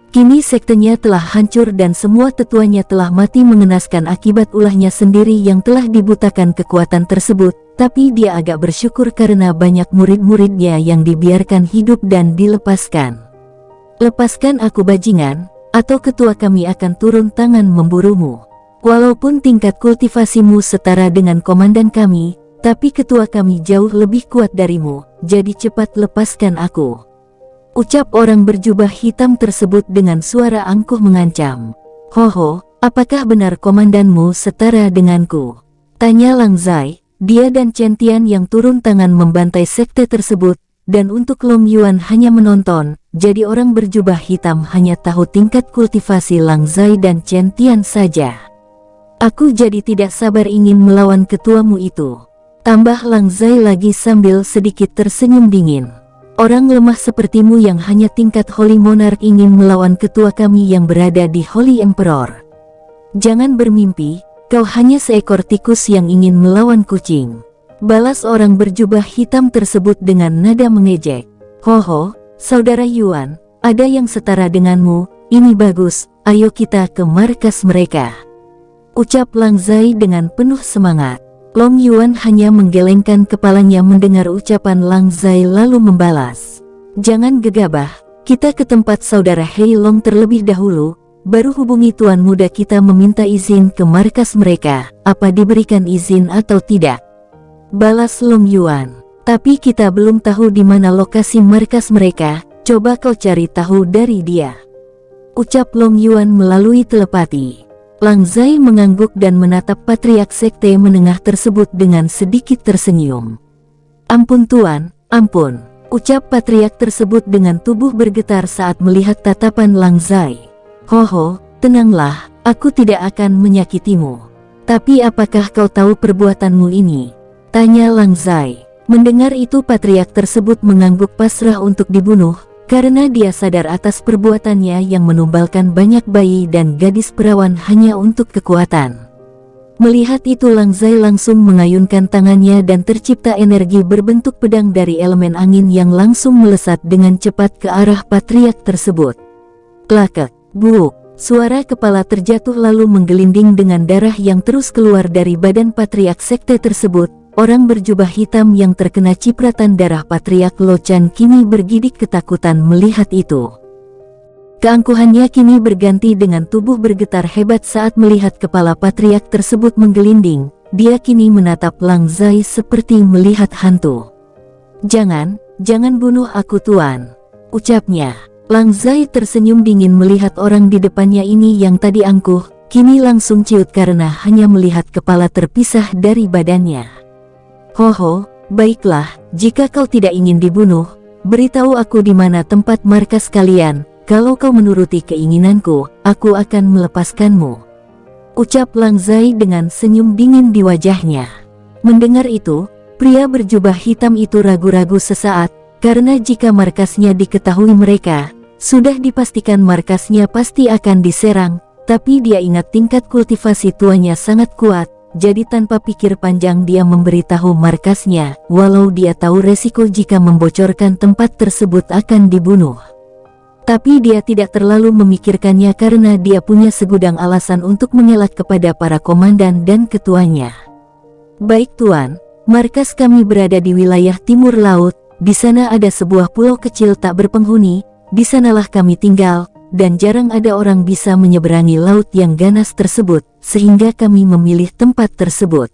[SPEAKER 1] Kini sektenya telah hancur dan semua tetuanya telah mati mengenaskan akibat ulahnya sendiri yang telah dibutakan kekuatan tersebut, tapi dia agak bersyukur karena banyak murid-muridnya yang dibiarkan hidup dan dilepaskan. Lepaskan aku bajingan, atau ketua kami akan turun tangan memburumu. Walaupun tingkat kultivasimu setara dengan komandan kami, tapi ketua kami jauh lebih kuat darimu, jadi cepat lepaskan aku. Ucap orang berjubah hitam tersebut dengan suara angkuh mengancam. Hoho, apakah benar komandanmu setara denganku? Tanya Lang Zai. Dia dan Chen Tian yang turun tangan membantai sekte tersebut, dan untuk Long Yuan hanya menonton, jadi orang berjubah hitam hanya tahu tingkat kultivasi Lang Zai dan Chen Tian saja. Aku jadi tidak sabar ingin melawan ketuamu itu. Tambah Lang Zai lagi sambil sedikit tersenyum dingin. Orang lemah sepertimu yang hanya tingkat Holy Monarch ingin melawan ketua kami yang berada di Holy Emperor. Jangan bermimpi. Kau hanya seekor tikus yang ingin melawan kucing. Balas orang berjubah hitam tersebut dengan nada mengejek. Hoho, saudara Yuan, ada yang setara denganmu, ini bagus, ayo kita ke markas mereka. Ucap Lang Zai dengan penuh semangat. Long Yuan hanya menggelengkan kepalanya mendengar ucapan Lang Zai lalu membalas. Jangan gegabah, kita ke tempat saudara Hei Long terlebih dahulu. Baru hubungi tuan muda kita meminta izin ke markas mereka, apa diberikan izin atau tidak. Balas Long Yuan. Tapi kita belum tahu di mana lokasi markas mereka, coba kau cari tahu dari dia. Ucap Long Yuan melalui telepati. Lang Zai mengangguk dan menatap patriark sekte menengah tersebut dengan sedikit tersenyum. Ampun tuan, ampun. Ucap patriark tersebut dengan tubuh bergetar saat melihat tatapan Lang Zai. Hoho, tenanglah, aku tidak akan menyakitimu. Tapi apakah kau tahu perbuatanmu ini? Tanya Lang Zai. Mendengar itu patriark tersebut mengangguk pasrah untuk dibunuh, karena dia sadar atas perbuatannya yang menumbalkan banyak bayi dan gadis perawan hanya untuk kekuatan. Melihat itu Lang Zai langsung mengayunkan tangannya dan tercipta energi berbentuk pedang dari elemen angin yang langsung melesat dengan cepat ke arah patriark tersebut. Klakek. Buuk, suara kepala terjatuh lalu menggelinding dengan darah yang terus keluar dari badan patriark sekte tersebut. Orang berjubah hitam yang terkena cipratan darah patriark Lo Chan kini bergidik ketakutan melihat itu. Keangkuhannya kini berganti dengan tubuh bergetar hebat saat melihat kepala patriark tersebut menggelinding. Dia kini menatap Lang Zai seperti melihat hantu. Jangan bunuh aku tuan, ucapnya. Lang Zai tersenyum dingin melihat orang di depannya ini yang tadi angkuh, kini langsung ciut karena hanya melihat kepala terpisah dari badannya. Hoho, baiklah, jika kau tidak ingin dibunuh, beritahu aku di mana tempat markas kalian, kalau kau menuruti keinginanku, aku akan melepaskanmu. Ucap Lang Zai dengan senyum dingin di wajahnya. Mendengar itu, pria berjubah hitam itu ragu-ragu sesaat, karena jika markasnya diketahui mereka, sudah dipastikan markasnya pasti akan diserang, tapi dia ingat tingkat kultivasi tuanya sangat kuat, jadi tanpa pikir panjang dia memberitahu markasnya, walau dia tahu resiko jika membocorkan tempat tersebut akan dibunuh. Tapi dia tidak terlalu memikirkannya karena dia punya segudang alasan untuk mengelak kepada para komandan dan ketuanya. Baik tuan, markas kami berada di wilayah timur laut. Di sana ada sebuah pulau kecil tak berpenghuni, di sanalah kami tinggal, dan jarang ada orang bisa menyeberangi laut yang ganas tersebut, sehingga kami memilih tempat tersebut.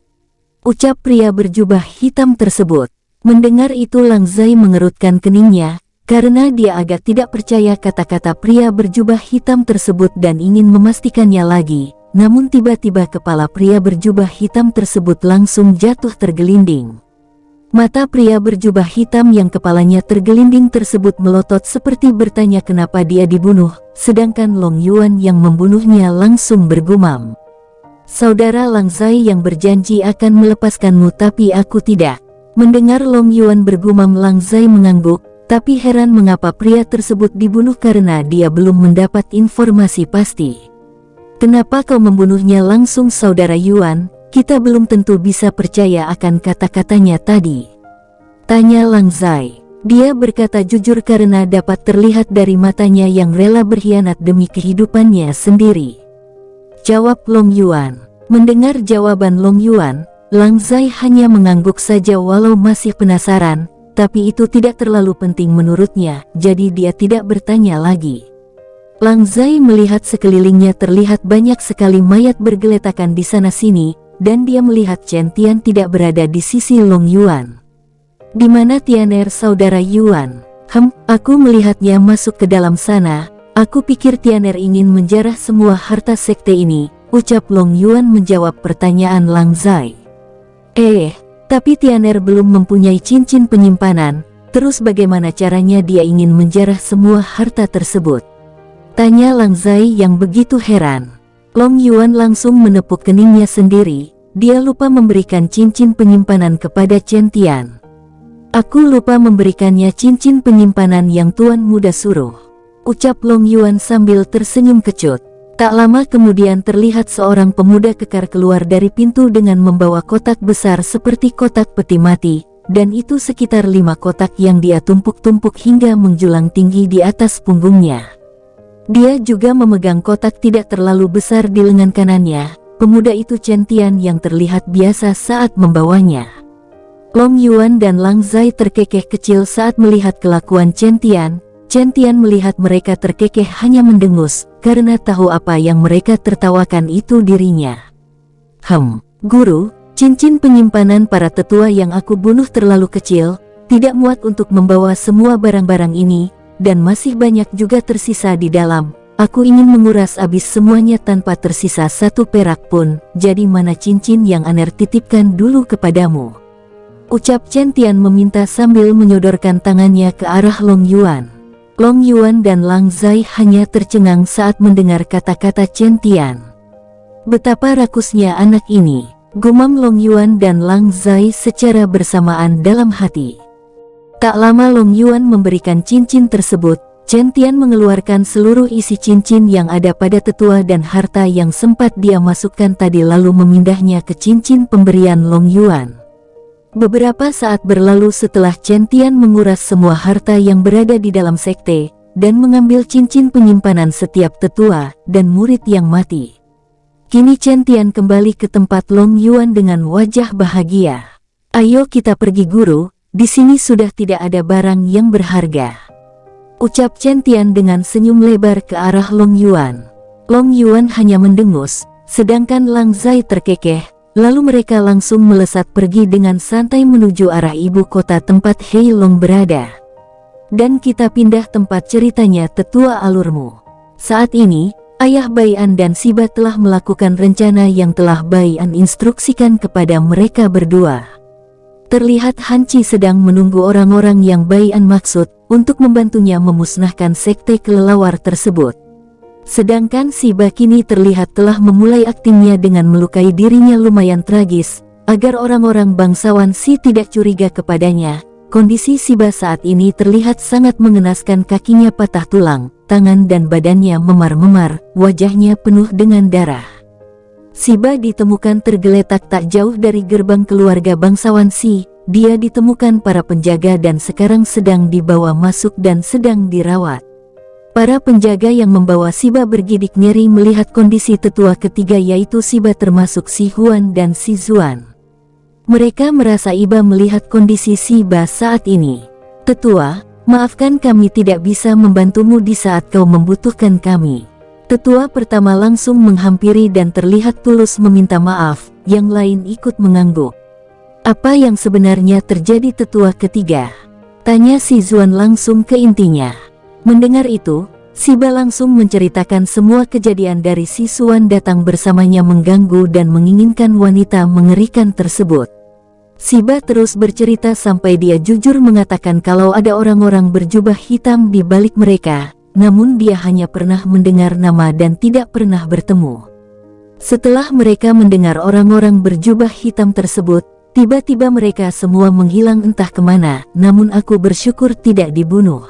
[SPEAKER 1] Ucap pria berjubah hitam tersebut. Mendengar itu Lang Zai mengerutkan keningnya, karena dia agak tidak percaya kata-kata pria berjubah hitam tersebut dan ingin memastikannya lagi, namun tiba-tiba kepala pria berjubah hitam tersebut langsung jatuh tergelinding. Mata pria berjubah hitam yang kepalanya tergelinding tersebut melotot seperti bertanya kenapa dia dibunuh, sedangkan Long Yuan yang membunuhnya langsung bergumam. Saudara Lang Zai yang berjanji akan melepaskanmu tapi aku tidak. Mendengar Long Yuan bergumam Lang Zai mengangguk, tapi heran mengapa pria tersebut dibunuh karena dia belum mendapat informasi pasti. Kenapa kau membunuhnya langsung saudara Yuan? Kita belum tentu bisa percaya akan kata-katanya tadi. Tanya Lang Zai. Dia berkata jujur karena dapat terlihat dari matanya yang rela berkhianat demi kehidupannya sendiri. Jawab Long Yuan. Mendengar jawaban Long Yuan, Lang Zai hanya mengangguk saja walau masih penasaran, tapi itu tidak terlalu penting menurutnya, jadi dia tidak bertanya lagi. Lang Zai melihat sekelilingnya terlihat banyak sekali mayat bergeletakan di sana-sini, dan dia melihat Chen Tian tidak berada di sisi Long Yuan. Di mana Tianer saudara Yuan? Aku melihatnya masuk ke dalam sana. Aku pikir Tianer ingin menjarah semua harta sekte ini, ucap Long Yuan menjawab pertanyaan Lang Zai. Tapi Tianer belum mempunyai cincin penyimpanan, terus bagaimana caranya dia ingin menjarah semua harta tersebut? Tanya Lang Zai yang begitu heran. Long Yuan langsung menepuk keningnya sendiri, dia lupa memberikan cincin penyimpanan kepada Chen Tian. Aku lupa memberikannya cincin penyimpanan yang Tuan Muda suruh, ucap Long Yuan sambil tersenyum kecut. Tak lama kemudian terlihat seorang pemuda kekar keluar dari pintu dengan membawa kotak besar seperti kotak peti mati, dan itu sekitar 5 kotak yang dia tumpuk-tumpuk hingga menjulang tinggi di atas punggungnya. Dia juga memegang kotak tidak terlalu besar di lengan kanannya. Pemuda itu Chen Tian yang terlihat biasa saat membawanya. Long Yuan dan Lang Zai terkekeh kecil saat melihat kelakuan Chen Tian. Chen Tian melihat mereka terkekeh hanya mendengus, karena tahu apa yang mereka tertawakan itu dirinya. Guru, cincin penyimpanan para tetua yang aku bunuh terlalu kecil, tidak muat untuk membawa semua barang-barang ini, dan masih banyak juga tersisa di dalam. Aku ingin menguras habis semuanya tanpa tersisa satu perak pun, jadi mana cincin yang Aner titipkan dulu kepadamu? Ucap Chen Tian meminta sambil menyodorkan tangannya ke arah Long Yuan. Long Yuan dan Lang Zai hanya tercengang saat mendengar kata-kata Chen Tian. Betapa rakusnya anak ini, gumam Long Yuan dan Lang Zai secara bersamaan dalam hati. Tak lama Long Yuan memberikan cincin tersebut, Chen Tian mengeluarkan seluruh isi cincin yang ada pada tetua dan harta yang sempat dia masukkan tadi lalu memindahnya ke cincin pemberian Long Yuan. Beberapa saat berlalu setelah Chen Tian menguras semua harta yang berada di dalam sekte, dan mengambil cincin penyimpanan setiap tetua dan murid yang mati. Kini Chen Tian kembali ke tempat Long Yuan dengan wajah bahagia. Ayo kita pergi guru. Di sini sudah tidak ada barang yang berharga, ucap Chen Tian dengan senyum lebar ke arah Long Yuan. Long Yuan hanya mendengus, sedangkan Lang Zai terkekeh, lalu mereka langsung melesat pergi dengan santai menuju arah ibu kota tempat Hei Long berada. Dan kita pindah tempat ceritanya tetua alurmu. Saat ini, ayah Bai An dan Siba telah melakukan rencana yang telah Bai An instruksikan kepada mereka berdua. Terlihat Han Chi sedang menunggu orang-orang yang Bai An maksud untuk membantunya memusnahkan sekte kelelawar tersebut. Sedangkan Siba kini terlihat telah memulai aktingnya dengan melukai dirinya lumayan tragis, agar orang-orang bangsawan Si tidak curiga kepadanya. Kondisi Siba saat ini terlihat sangat mengenaskan, kakinya patah tulang, tangan dan badannya memar-memar, wajahnya penuh dengan darah. Siba ditemukan tergeletak tak jauh dari gerbang keluarga bangsawan Si. Dia ditemukan para penjaga dan sekarang sedang dibawa masuk dan sedang dirawat. Para penjaga yang membawa Siba bergidik ngeri melihat kondisi tetua ketiga yaitu Siba termasuk Si Huan dan Si Zuan. Mereka merasa iba melihat kondisi Siba saat ini. Tetua, maafkan kami tidak bisa membantumu di saat kau membutuhkan kami. Tetua pertama langsung menghampiri dan terlihat tulus meminta maaf, yang lain ikut mengangguk. Apa yang sebenarnya terjadi tetua ketiga? Tanya Si Zuan langsung ke intinya. Mendengar itu, Siba langsung menceritakan semua kejadian dari Si Zuan datang bersamanya mengganggu dan menginginkan wanita mengerikan tersebut. Siba terus bercerita sampai dia jujur mengatakan kalau ada orang-orang berjubah hitam di balik mereka. Namun dia hanya pernah mendengar nama dan tidak pernah bertemu. Setelah mereka mendengar orang-orang berjubah hitam tersebut, tiba-tiba mereka semua menghilang entah kemana, namun aku bersyukur tidak dibunuh.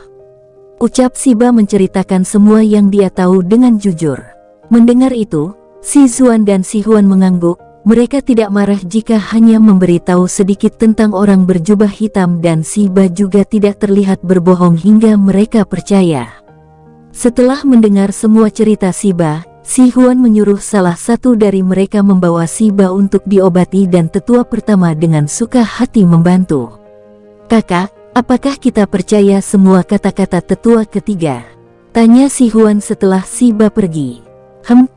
[SPEAKER 1] Ucap Siba menceritakan semua yang dia tahu dengan jujur. Mendengar itu, Si Zuan dan Si Huan mengangguk. Mereka tidak marah jika hanya memberitahu sedikit tentang orang berjubah hitam dan Siba juga tidak terlihat berbohong hingga mereka percaya. Setelah mendengar semua cerita Siba, Si Huan menyuruh salah satu dari mereka membawa Siba untuk diobati dan tetua pertama dengan suka hati membantu. Kakak, Apakah kita percaya semua kata-kata tetua ketiga? Tanya si Huan setelah si Ba pergi.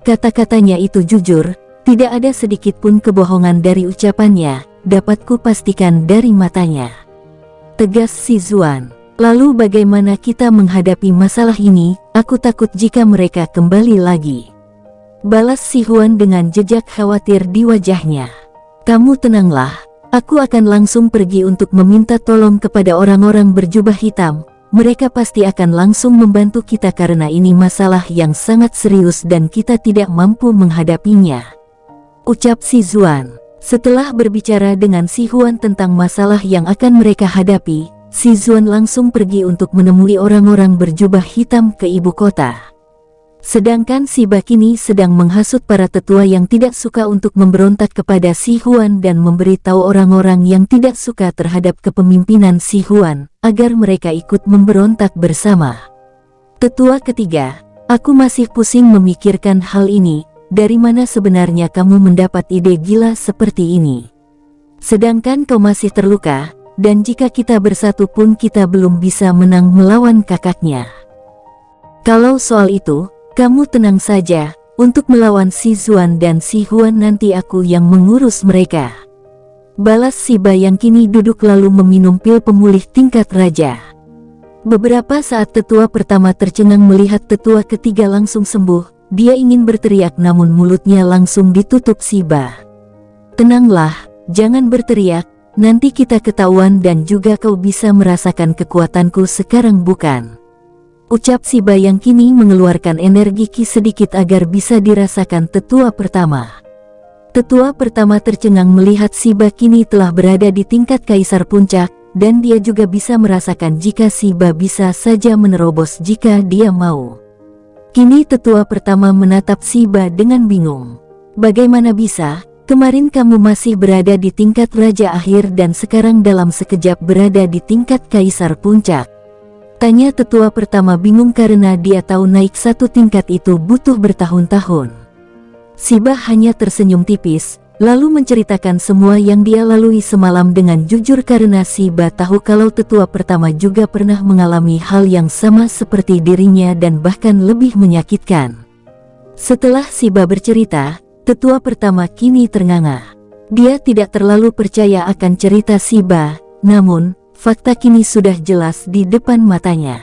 [SPEAKER 1] Kata-katanya itu jujur, tidak ada sedikit pun kebohongan dari ucapannya, dapat ku pastikan dari matanya. Tegas si Zuan. Lalu bagaimana kita menghadapi masalah ini? Aku takut jika mereka kembali lagi. Balas si Huan dengan jejak khawatir di wajahnya. Kamu tenanglah, aku akan langsung pergi untuk meminta tolong kepada orang-orang berjubah hitam. Mereka pasti akan langsung membantu kita karena ini masalah yang sangat serius dan kita tidak mampu menghadapinya. Ucap si Zuan. Setelah berbicara dengan si Huan tentang masalah yang akan mereka hadapi, si Zuan langsung pergi untuk menemui orang-orang berjubah hitam ke ibu kota. Sedangkan si Ba kini sedang menghasut para tetua yang tidak suka untuk memberontak kepada si Huan dan memberitahu orang-orang yang tidak suka terhadap kepemimpinan si Huan, agar mereka ikut memberontak bersama. Tetua ketiga, aku masih pusing memikirkan hal ini, dari mana sebenarnya kamu mendapat ide gila seperti ini? Sedangkan kau masih terluka, dan jika kita bersatu pun kita belum bisa menang melawan kakaknya. Kalau soal itu, kamu tenang saja, untuk melawan si Zuan dan si Huan nanti aku yang mengurus mereka. Balas si Ba yang kini duduk lalu meminum pil pemulih tingkat raja. Beberapa saat tetua pertama tercengang melihat tetua ketiga langsung sembuh, dia ingin berteriak namun mulutnya langsung ditutup si Ba. Tenanglah, jangan berteriak, nanti kita ketahuan dan juga kau bisa merasakan kekuatanku sekarang bukan? Ucap si Ba yang kini mengeluarkan energi ki sedikit agar bisa dirasakan tetua pertama. Tetua pertama tercengang melihat si Ba kini telah berada di tingkat kaisar puncak, dan dia juga bisa merasakan jika si Ba bisa saja menerobos jika dia mau. Kini tetua pertama menatap si Ba dengan bingung. Bagaimana bisa? Kemarin kamu masih berada di tingkat raja akhir dan sekarang dalam sekejap berada di tingkat kaisar puncak. Tanya tetua pertama bingung karena dia tahu naik satu tingkat itu butuh bertahun-tahun. Si Ba hanya tersenyum tipis, lalu menceritakan semua yang dia lalui semalam dengan jujur karena si Ba tahu kalau tetua pertama juga pernah mengalami hal yang sama seperti dirinya dan bahkan lebih menyakitkan. Setelah si Ba bercerita, tetua pertama kini ternganga. Dia tidak terlalu percaya akan cerita si Ba, namun fakta kini sudah jelas di depan matanya.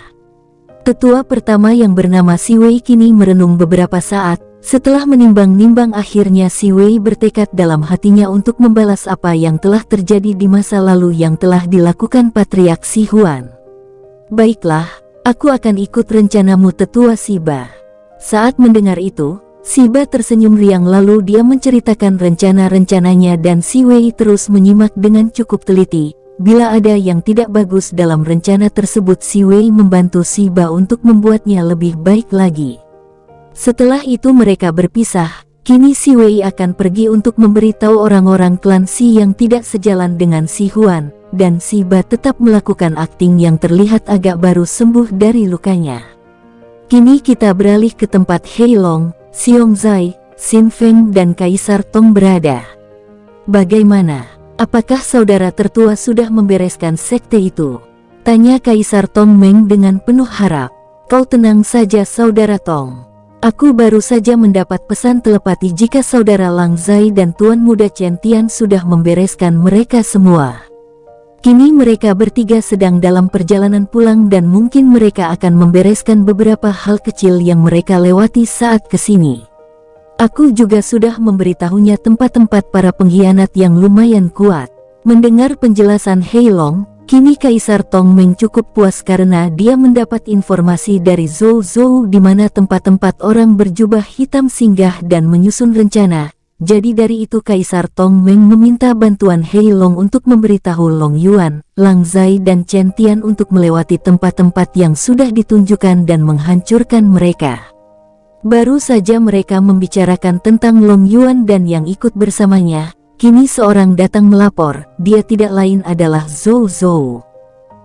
[SPEAKER 1] Tetua pertama yang bernama Si Wei kini merenung beberapa saat. Setelah menimbang-nimbang akhirnya Si Wei bertekad dalam hatinya untuk membalas apa yang telah terjadi di masa lalu yang telah dilakukan Patriark Si Huan. Baiklah, aku akan ikut rencanamu tetua Si Ba. Saat mendengar itu, Si Ba tersenyum riang lalu dia menceritakan rencana-rencananya dan Si Wei terus menyimak dengan cukup teliti. Bila ada yang tidak bagus dalam rencana tersebut Si Wei membantu Si Ba untuk membuatnya lebih baik lagi. Setelah itu mereka berpisah, kini Si Wei akan pergi untuk memberitahu orang-orang klan Si yang tidak sejalan dengan Si Huan, dan Si Ba tetap melakukan akting yang terlihat agak baru sembuh dari lukanya. Kini kita beralih ke tempat Hei Long, Xiong Zai, Xin Feng dan Kaisar Tong berada. Bagaimana? Apakah saudara tertua sudah membereskan sekte itu? Tanya Kaisar Tong Meng dengan penuh harap. Kau tenang saja saudara Tong. Aku baru saja mendapat pesan telepati jika saudara Lang Zai dan Tuan Muda Chen Tian sudah membereskan mereka semua. Kini mereka bertiga sedang dalam perjalanan pulang dan mungkin mereka akan membereskan beberapa hal kecil yang mereka lewati saat kesini. Aku juga sudah memberitahunya tempat-tempat para pengkhianat yang lumayan kuat. Mendengar penjelasan Hei Long, kini Kaisar Tong Meng cukup puas karena dia mendapat informasi dari Zhou Zhou di mana tempat-tempat orang berjubah hitam singgah dan menyusun rencana. Jadi dari itu Kaisar Tong Meng meminta bantuan Hei Long untuk memberitahu Long Yuan, Lang Zai dan Chen Tian untuk melewati tempat-tempat yang sudah ditunjukkan dan menghancurkan mereka. Baru saja mereka membicarakan tentang Long Yuan dan yang ikut bersamanya, kini seorang datang melapor, dia tidak lain adalah Zhou Zhou.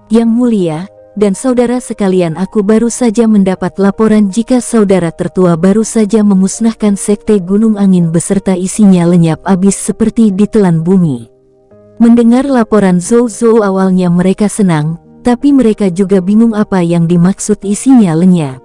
[SPEAKER 1] Yang mulia, dan saudara sekalian aku baru saja mendapat laporan jika saudara tertua baru saja memusnahkan sekte Gunung Angin beserta isinya lenyap abis seperti ditelan bumi. Mendengar laporan Zhou Zhou awalnya mereka senang, tetapi mereka juga bingung apa yang dimaksud isinya lenyap.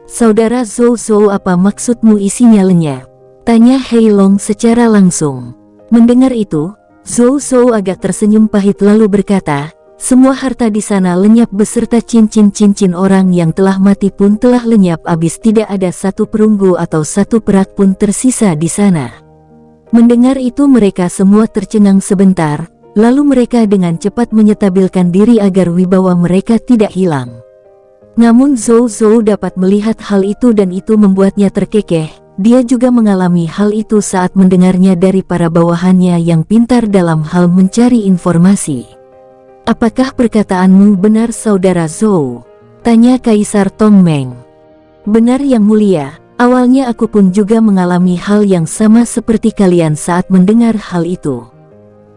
[SPEAKER 1] "Saudara Zhou Zhou, apa maksudmu isinya lenyap?" tanya Heilong secara langsung. Mendengar itu, Zhou Zhou agak tersenyum pahit lalu berkata, "Semua harta di sana lenyap beserta cincin-cincin orang yang telah mati pun telah lenyap habis, tidak ada satu perunggu atau satu perak pun tersisa di sana." Mendengar itu mereka semua tercengang sebentar, lalu mereka dengan cepat menyetabilkan diri agar wibawa mereka tidak hilang. Namun Zhou Zhou dapat melihat hal itu dan itu membuatnya terkekeh. Dia juga mengalami hal itu saat mendengarnya dari para bawahannya yang pintar dalam hal mencari informasi. "Apakah perkataanmu benar, saudara Zhou?" tanya Kaisar Tongmeng. "Benar, Yang Mulia. Awalnya aku pun juga mengalami hal yang sama seperti kalian saat mendengar hal itu.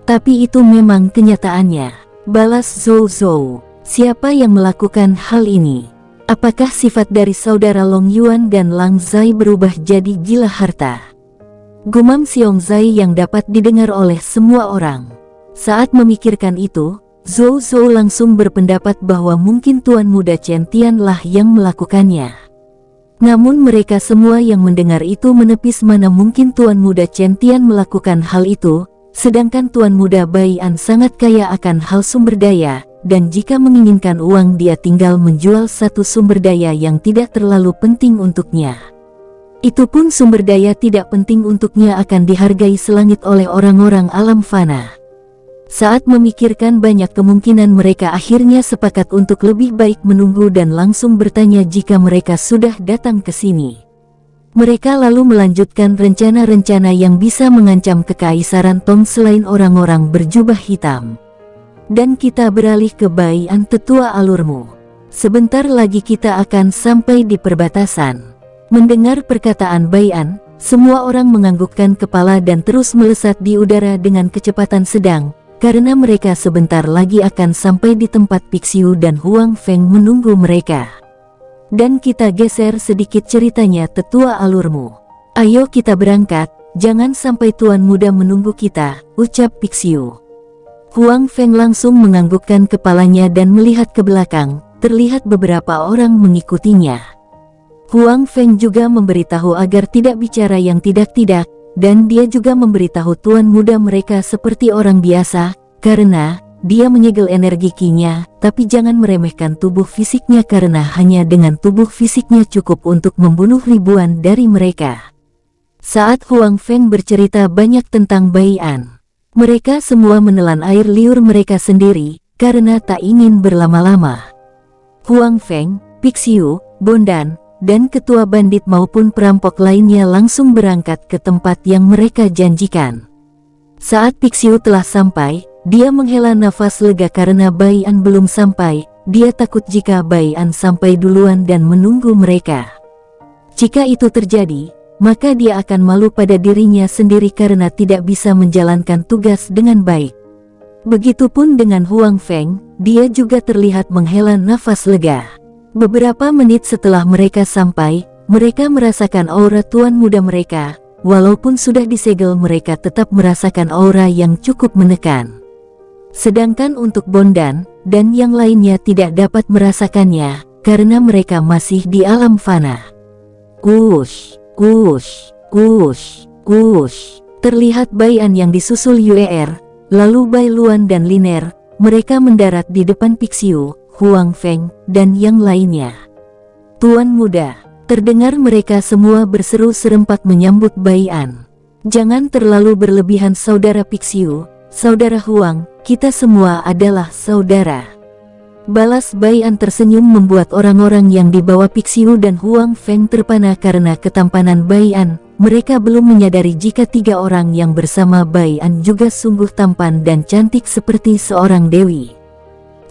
[SPEAKER 1] Tapi itu memang kenyataannya," balas Zhou Zhou. "Siapa yang melakukan hal ini? Apakah sifat dari saudara Long Yuan dan Lang Zai berubah jadi gila harta?" Gumam Xiong Zai yang dapat didengar oleh semua orang. Saat memikirkan itu, Zhou Zhou langsung berpendapat bahwa mungkin Tuan Muda Chen Tian lah yang melakukannya. Namun mereka semua yang mendengar itu menepis, mana mungkin Tuan Muda Chen Tian melakukan hal itu, sedangkan Tuan Muda Bai An sangat kaya akan hal sumber daya, dan jika menginginkan uang dia tinggal menjual satu sumber daya yang tidak terlalu penting untuknya. Itu pun sumber daya tidak penting untuknya akan dihargai selangit oleh orang-orang alam fana. Saat memikirkan banyak kemungkinan mereka akhirnya sepakat untuk lebih baik menunggu dan langsung bertanya jika mereka sudah datang ke sini. Mereka lalu melanjutkan rencana-rencana yang bisa mengancam kekaisaran Tong selain orang-orang berjubah hitam. "Dan kita beralih ke Bai An, tetua alurmu. Sebentar lagi kita akan sampai di perbatasan." Mendengar perkataan Bai An, semua orang menganggukkan kepala dan terus melesat di udara dengan kecepatan sedang, karena mereka sebentar lagi akan sampai di tempat Pixiu dan Huang Feng menunggu mereka. "Dan kita geser sedikit ceritanya, tetua alurmu. Ayo kita berangkat, jangan sampai Tuan Muda menunggu kita," ucap Pixiu. Huang Feng langsung menganggukkan kepalanya dan melihat ke belakang, terlihat beberapa orang mengikutinya. Huang Feng juga memberitahu agar tidak bicara yang tidak-tidak, dan dia juga memberitahu Tuan Muda mereka seperti orang biasa, karena dia menyegel energi Qi-nya, tapi jangan meremehkan tubuh fisiknya karena hanya dengan tubuh fisiknya cukup untuk membunuh ribuan dari mereka. Saat Huang Feng bercerita banyak tentang Bai An, mereka semua menelan air liur mereka sendiri, karena tak ingin berlama-lama. Huang Feng, Pixiu, Bondan, dan ketua bandit maupun perampok lainnya langsung berangkat ke tempat yang mereka janjikan. Saat Pixiu telah sampai, dia menghela nafas lega karena Bai An belum sampai. Dia takut jika Bai An sampai duluan dan menunggu mereka. Jika itu terjadi, maka dia akan malu pada dirinya sendiri karena tidak bisa menjalankan tugas dengan baik. Begitupun dengan Huang Feng, dia juga terlihat menghela nafas lega. Beberapa menit setelah mereka sampai, mereka merasakan aura Tuan Muda mereka. Walaupun sudah disegel, mereka tetap merasakan aura yang cukup menekan. Sedangkan untuk Bondan dan yang lainnya tidak dapat merasakannya, karena mereka masih di alam fana. Kush, kush, kush, kush. Terlihat Bai An yang disusul Yuer, lalu Bai Luan dan Liner. Mereka mendarat di depan Pixiu, Huang Feng, dan yang lainnya. "Tuan Muda," terdengar mereka semua berseru serempak menyambut Bai An. "Jangan terlalu berlebihan saudara Pixiu, saudara Huang, kita semua adalah saudara," balas Bai An tersenyum membuat orang-orang yang dibawa Pixiu dan Huang Feng terpana karena ketampanan Bai An. Mereka belum menyadari jika tiga orang yang bersama Bai An juga sungguh tampan dan cantik seperti seorang dewi.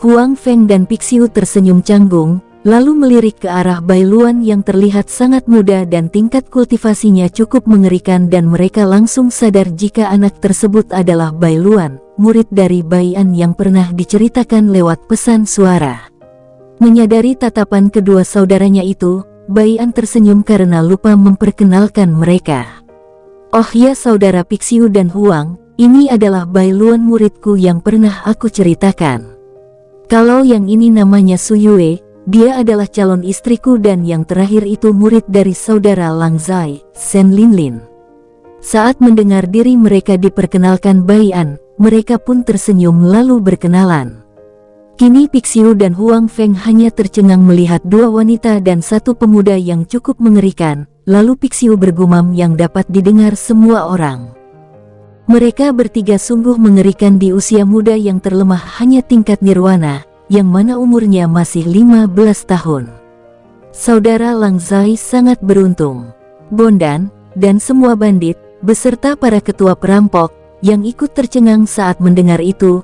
[SPEAKER 1] Huang Feng dan Pixiu tersenyum canggung, lalu melirik ke arah Bai Luan yang terlihat sangat muda dan tingkat kultivasinya cukup mengerikan, dan mereka langsung sadar jika anak tersebut adalah Bai Luan, murid dari Bai An yang pernah diceritakan lewat pesan suara. Menyadari tatapan kedua saudaranya itu, Bai An tersenyum karena lupa memperkenalkan mereka. "Oh ya saudara Pixiu dan Huang, ini adalah Bai Luan muridku yang pernah aku ceritakan," Kalau yang ini namanya Su Yue, dia adalah calon istriku dan yang terakhir itu murid dari saudara Lang Zai, Sen Linlin. Saat mendengar diri mereka diperkenalkan Bai An, mereka pun tersenyum lalu berkenalan. Kini Pixiu dan Huang Feng hanya tercengang melihat dua wanita dan satu pemuda yang cukup mengerikan, lalu Pixiu bergumam yang dapat didengar semua orang. Mereka bertiga sungguh mengerikan di usia muda yang terlemah hanya tingkat nirwana, yang mana umurnya masih 15 tahun. Saudara Lang Zai sangat beruntung. Bondan, dan semua bandit, beserta para ketua perampok, yang ikut tercengang saat mendengar itu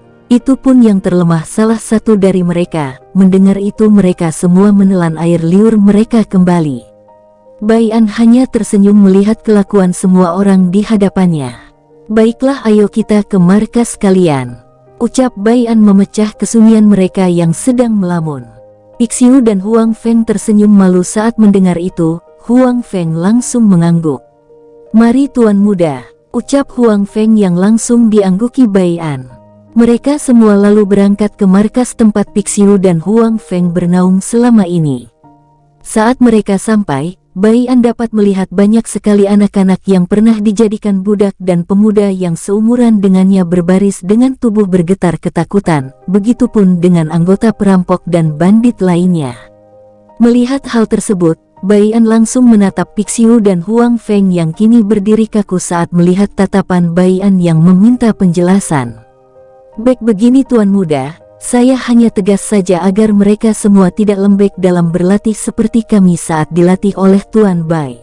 [SPEAKER 1] pun yang terlemah salah satu dari mereka. Mendengar itu mereka semua menelan air liur mereka kembali. Bai An hanya tersenyum melihat kelakuan semua orang di hadapannya. Baiklah, ayo kita ke markas kalian, ucap Bai An memecah kesunyian mereka yang sedang melamun. Pixiu dan Huang Feng tersenyum malu saat mendengar itu. Huang Feng langsung mengangguk. Mari tuan muda, ucap Huang Feng yang langsung diangguki Bai An. Mereka semua lalu berangkat ke markas tempat Pixiu dan Huang Feng bernaung selama ini. Saat mereka sampai, Bai An dapat melihat banyak sekali anak-anak yang pernah dijadikan budak dan pemuda yang seumuran dengannya berbaris dengan tubuh bergetar ketakutan, begitupun dengan anggota perampok dan bandit lainnya. Melihat hal tersebut, Bai An langsung menatap Pixiu dan Huang Feng yang kini berdiri kaku saat melihat tatapan Bai An yang meminta penjelasan. Baik begini tuan muda, saya hanya tegas saja agar mereka semua tidak lembek dalam berlatih seperti kami saat dilatih oleh Tuan Bai.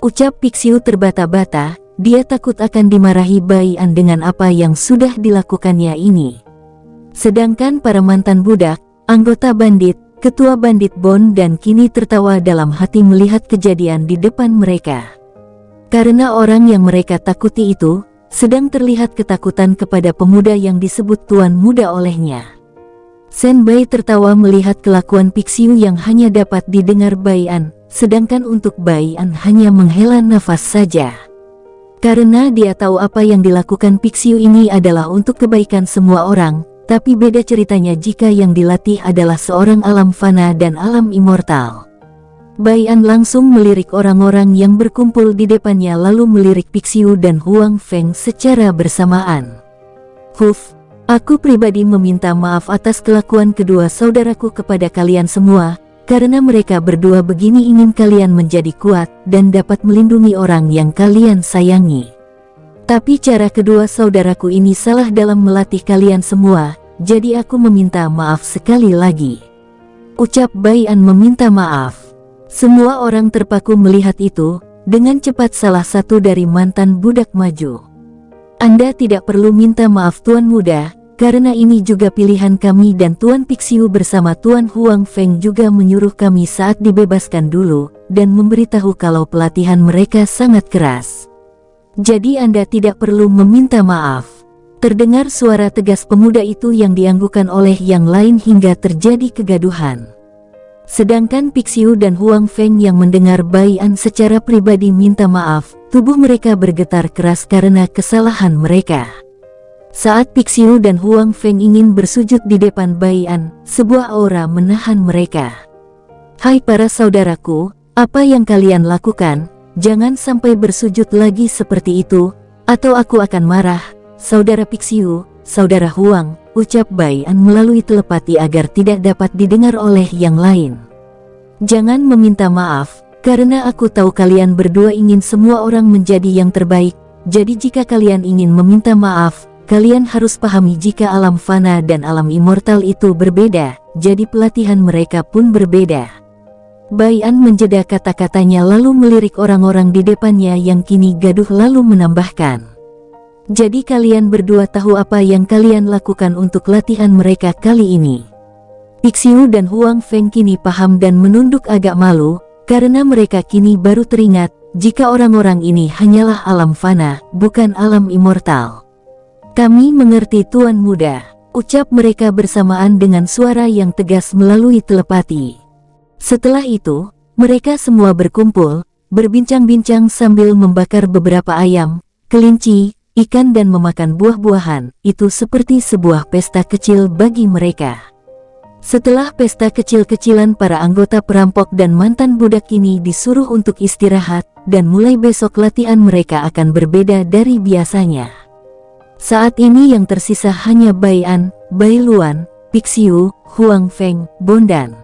[SPEAKER 1] Ucap Pixiu terbata-bata, dia takut akan dimarahi Bai An dengan apa yang sudah dilakukannya ini. Sedangkan para mantan budak, anggota bandit, ketua bandit Bon dan kini tertawa dalam hati melihat kejadian di depan mereka. Karena orang yang mereka takuti itu sedang terlihat ketakutan kepada pemuda yang disebut tuan muda olehnya. Sen Bai tertawa melihat kelakuan Pixiu yang hanya dapat didengar Bai An, sedangkan untuk Bai An hanya menghela nafas saja. Karena dia tahu apa yang dilakukan Pixiu ini adalah untuk kebaikan semua orang. Tapi beda ceritanya jika yang dilatih adalah seorang alam fana dan alam immortal. Bai An langsung melirik orang-orang yang berkumpul di depannya lalu melirik Pixiu dan Huang Feng secara bersamaan. Aku pribadi meminta maaf atas kelakuan kedua saudaraku kepada kalian semua, karena mereka berdua begini ingin kalian menjadi kuat dan dapat melindungi orang yang kalian sayangi. Tapi cara kedua saudaraku ini salah dalam melatih kalian semua, jadi aku meminta maaf sekali lagi. Ucap Bai An meminta maaf. Semua orang terpaku melihat itu. Dengan cepat salah satu dari mantan budak maju. Anda tidak perlu minta maaf tuan muda, karena ini juga pilihan kami dan Tuan Pixiu bersama Tuan Huang Feng juga menyuruh kami saat dibebaskan dulu, dan memberitahu kalau pelatihan mereka sangat keras. Jadi Anda tidak perlu meminta maaf. Terdengar suara tegas pemuda itu yang dianggukan oleh yang lain hingga terjadi kegaduhan. Sedangkan Pixiu dan Huang Feng yang mendengar Bai An secara pribadi minta maaf, tubuh mereka bergetar keras karena kesalahan mereka. Saat Pixiu dan Huang Feng ingin bersujud di depan Bai An, sebuah aura menahan mereka. Hai para saudaraku, apa yang kalian lakukan? Jangan sampai bersujud lagi seperti itu, atau aku akan marah. Saudara Pixiu, saudara Huang, ucap Bai An melalui telepati agar tidak dapat didengar oleh yang lain. Jangan meminta maaf, karena aku tahu kalian berdua ingin semua orang menjadi yang terbaik. Jadi jika kalian ingin meminta maaf, kalian harus pahami jika alam fana dan alam immortal itu berbeda, jadi pelatihan mereka pun berbeda. Bai An menjeda kata-katanya lalu melirik orang-orang di depannya yang kini gaduh lalu menambahkan. Jadi kalian berdua tahu apa yang kalian lakukan untuk latihan mereka kali ini. Pixiu dan Huang Feng kini paham dan menunduk agak malu, karena mereka kini baru teringat, jika orang-orang ini hanyalah alam fana, bukan alam immortal. Kami mengerti tuan muda, ucap mereka bersamaan dengan suara yang tegas melalui telepati. Setelah itu, mereka semua berkumpul, berbincang-bincang sambil membakar beberapa ayam, kelinci, ikan dan memakan buah-buahan. Itu seperti sebuah pesta kecil bagi mereka. Setelah pesta kecil-kecilan, para anggota perampok dan mantan budak ini disuruh untuk istirahat, dan mulai besok latihan mereka akan berbeda dari biasanya. Saat ini yang tersisa hanya Bai An, Bai Luan, Pixiu, Huang Feng, Bondan.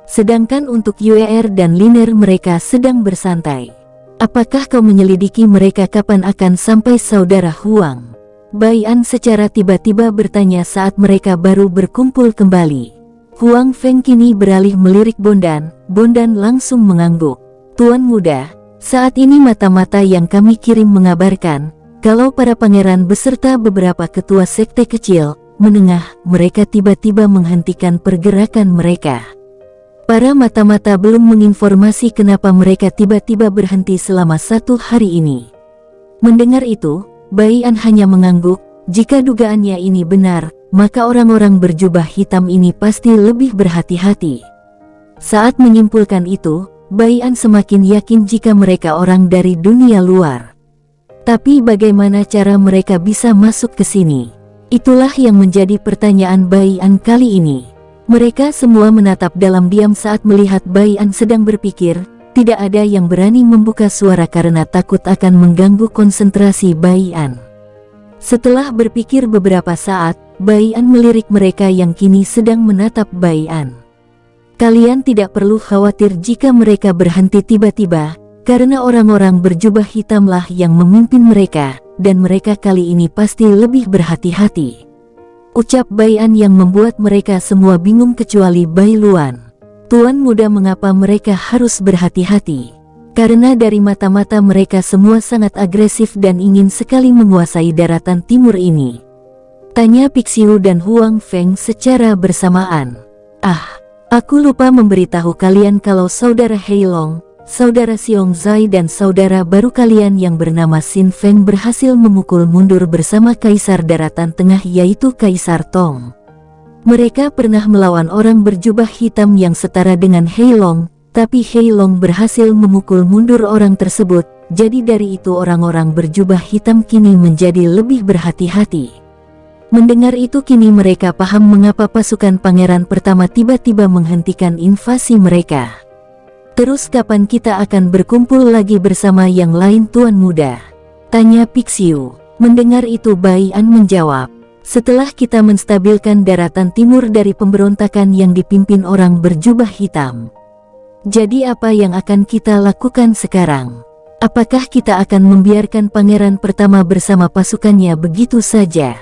[SPEAKER 1] Sedangkan untuk Yuer dan Liner mereka sedang bersantai. Apakah kau menyelidiki mereka kapan akan sampai, saudara Huang? Bai An secara tiba-tiba bertanya saat mereka baru berkumpul kembali. Huang Feng kini beralih melirik Bondan. Bondan langsung mengangguk. Tuan muda, saat ini mata-mata yang kami kirim mengabarkan kalau para pangeran beserta beberapa ketua sekte kecil, menengah, mereka tiba-tiba menghentikan pergerakan mereka. Para mata-mata belum menginformasi kenapa mereka tiba-tiba berhenti selama 1 hari ini. Mendengar itu, Bai An hanya mengangguk. Jika dugaannya ini benar, maka orang-orang berjubah hitam ini pasti lebih berhati-hati. Saat menyimpulkan itu, Bai An semakin yakin jika mereka orang dari dunia luar. Tapi bagaimana cara mereka bisa masuk ke sini? Itulah yang menjadi pertanyaan Bai An kali ini. Mereka semua menatap dalam diam saat melihat Bai An sedang berpikir. Tidak ada yang berani membuka suara karena takut akan mengganggu konsentrasi Bai An. Setelah berpikir beberapa saat, Bai An melirik mereka yang kini sedang menatap Bai An. Kalian tidak perlu khawatir jika mereka berhenti tiba-tiba, karena orang-orang berjubah hitamlah yang memimpin mereka, dan mereka kali ini pasti lebih berhati-hati. Ucap Bai An yang membuat mereka semua bingung kecuali Bai Luan. Tuan muda, mengapa mereka harus berhati-hati? Karena dari mata-mata mereka semua sangat agresif dan ingin sekali menguasai daratan timur ini. Tanya Pixiu dan Huang Feng secara bersamaan. Aku lupa memberitahu kalian kalau saudara Heilong, saudara Xiong Zai dan saudara baru kalian yang bernama Xin Feng berhasil memukul mundur bersama Kaisar Daratan Tengah yaitu Kaisar Tong. Mereka pernah melawan orang berjubah hitam yang setara dengan Heilong, tapi Heilong berhasil memukul mundur orang tersebut, jadi dari itu orang-orang berjubah hitam kini menjadi lebih berhati-hati. Mendengar itu kini mereka paham mengapa pasukan pangeran pertama tiba-tiba menghentikan invasi mereka. Terus kapan kita akan berkumpul lagi bersama yang lain, tuan muda? Tanya Pixiu. Mendengar itu Bai An menjawab. Setelah kita menstabilkan daratan timur dari pemberontakan yang dipimpin orang berjubah hitam. Jadi apa yang akan kita lakukan sekarang? Apakah kita akan membiarkan pangeran pertama bersama pasukannya begitu saja?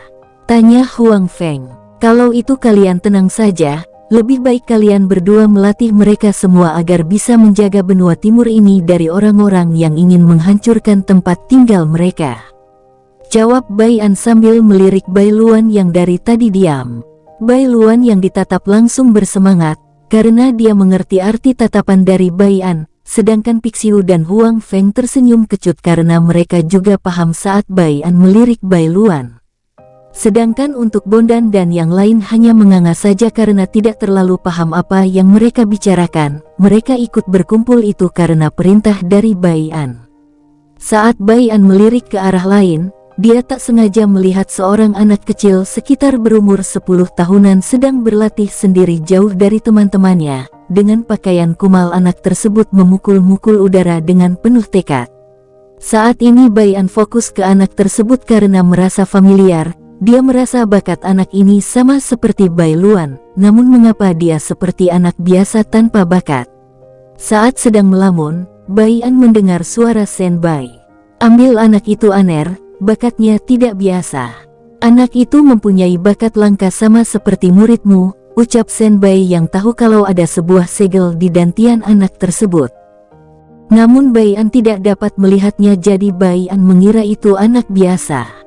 [SPEAKER 1] Tanya Huang Feng. Kalau itu kalian tenang saja, lebih baik kalian berdua melatih mereka semua agar bisa menjaga benua timur ini dari orang-orang yang ingin menghancurkan tempat tinggal mereka. Jawab Bai An sambil melirik Bai Luan yang dari tadi diam. Bai Luan yang ditatap langsung bersemangat, karena dia mengerti arti tatapan dari Bai An, sedangkan Pixiu dan Huang Feng tersenyum kecut karena mereka juga paham saat Bai An melirik Bai Luan. Sedangkan untuk Bondan dan yang lain hanya menganga saja karena tidak terlalu paham apa yang mereka bicarakan. Mereka ikut berkumpul itu karena perintah dari Bai An. Saat Bai An melirik ke arah lain, dia tak sengaja melihat seorang anak kecil sekitar berumur 10 tahunan sedang berlatih sendiri jauh dari teman-temannya. Dengan pakaian kumal anak tersebut memukul-mukul udara dengan penuh tekad. Saat ini Bai An fokus ke anak tersebut karena merasa familiar. Dia merasa bakat anak ini sama seperti Bai Luan, namun mengapa dia seperti anak biasa tanpa bakat? Saat sedang melamun, Bai An mendengar suara Sen Bai. Ambil anak itu Aner. Bakatnya tidak biasa. Anak itu mempunyai bakat langka sama seperti muridmu, ucap Sen Bai yang tahu kalau ada sebuah segel di dantian anak tersebut. Namun Bai An tidak dapat melihatnya jadi Bai An mengira itu anak biasa.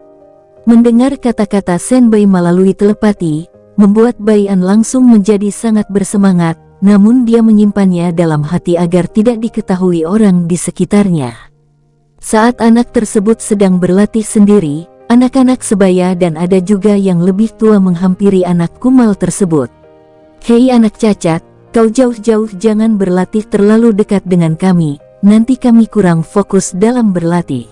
[SPEAKER 1] Mendengar kata-kata Sen Bai melalui telepati, membuat Bai An langsung menjadi sangat bersemangat, namun dia menyimpannya dalam hati agar tidak diketahui orang di sekitarnya. Saat anak tersebut sedang berlatih sendiri, anak-anak sebaya dan ada juga yang lebih tua menghampiri anak kumal tersebut. Hei anak cacat, kau jauh-jauh jangan berlatih terlalu dekat dengan kami, nanti kami kurang fokus dalam berlatih.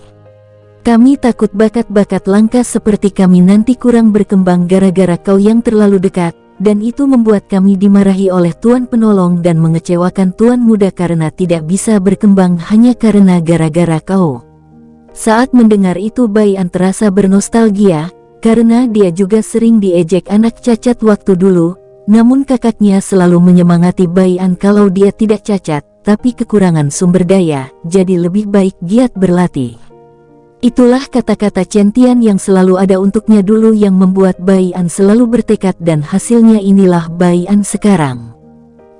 [SPEAKER 1] Kami takut bakat-bakat langka seperti kami nanti kurang berkembang gara-gara kau yang terlalu dekat, dan itu membuat kami dimarahi oleh Tuan Penolong dan mengecewakan Tuan Muda karena tidak bisa berkembang hanya karena gara-gara kau." Saat mendengar itu Bai An terasa bernostalgia, karena dia juga sering diejek anak cacat waktu dulu, namun kakaknya selalu menyemangati Bai An kalau dia tidak cacat, tapi kekurangan sumber daya, jadi lebih baik giat berlatih. Itulah kata-kata Centian yang selalu ada untuknya dulu yang membuat Bai An selalu bertekad dan hasilnya inilah Bai An sekarang.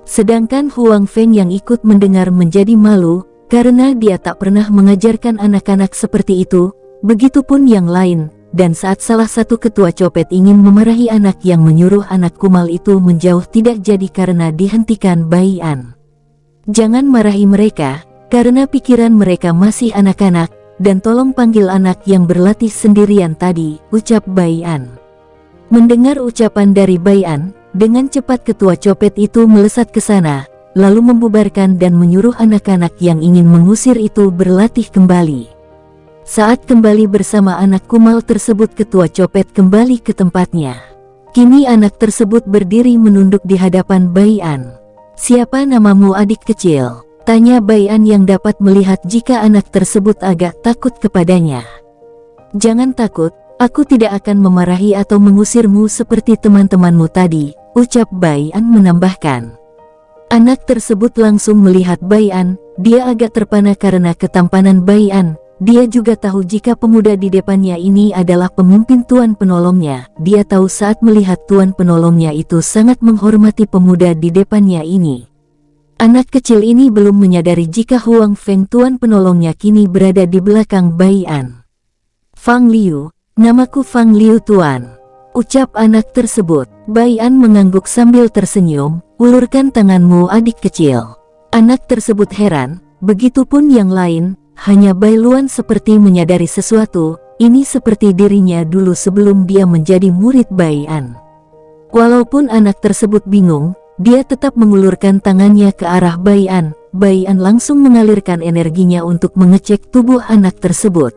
[SPEAKER 1] Sedangkan Huang Feng yang ikut mendengar menjadi malu, karena dia tak pernah mengajarkan anak-anak seperti itu, begitupun yang lain, dan saat salah satu ketua copet ingin memarahi anak yang menyuruh anak kumal itu menjauh tidak jadi karena dihentikan Bai An. "Jangan marahi mereka, karena pikiran mereka masih anak-anak, dan tolong panggil anak yang berlatih sendirian tadi," ucap Bai An. Mendengar ucapan dari Bai An, dengan cepat ketua copet itu melesat ke sana, lalu membubarkan dan menyuruh anak-anak yang ingin mengusir itu berlatih kembali. Saat kembali bersama anak kumal tersebut, ketua copet kembali ke tempatnya. Kini anak tersebut berdiri menunduk di hadapan Bai An. "Siapa namamu adik kecil?" tanya Bai An yang dapat melihat jika anak tersebut agak takut kepadanya. "Jangan takut, aku tidak akan memarahi atau mengusirmu seperti teman-temanmu tadi," ucap Bai An menambahkan. Anak tersebut langsung melihat Bai An, dia agak terpana karena ketampanan Bai An. Dia juga tahu jika pemuda di depannya ini adalah pemimpin Tuan Penolongnya. Dia tahu saat melihat Tuan Penolongnya itu sangat menghormati pemuda di depannya ini. Anak kecil ini belum menyadari jika Huang Feng Tuan Penolongnya kini berada di belakang Bai An. "Fang Liu, namaku Fang Liu Tuan," ucap anak tersebut. Bai An mengangguk sambil tersenyum. "Ulurkan tanganmu adik kecil." Anak tersebut heran, begitupun yang lain, hanya Bai Luan seperti menyadari sesuatu, ini seperti dirinya dulu sebelum dia menjadi murid Bai An. Walaupun anak tersebut bingung, dia tetap mengulurkan tangannya ke arah Bai An. Bai An langsung mengalirkan energinya untuk mengecek tubuh anak tersebut.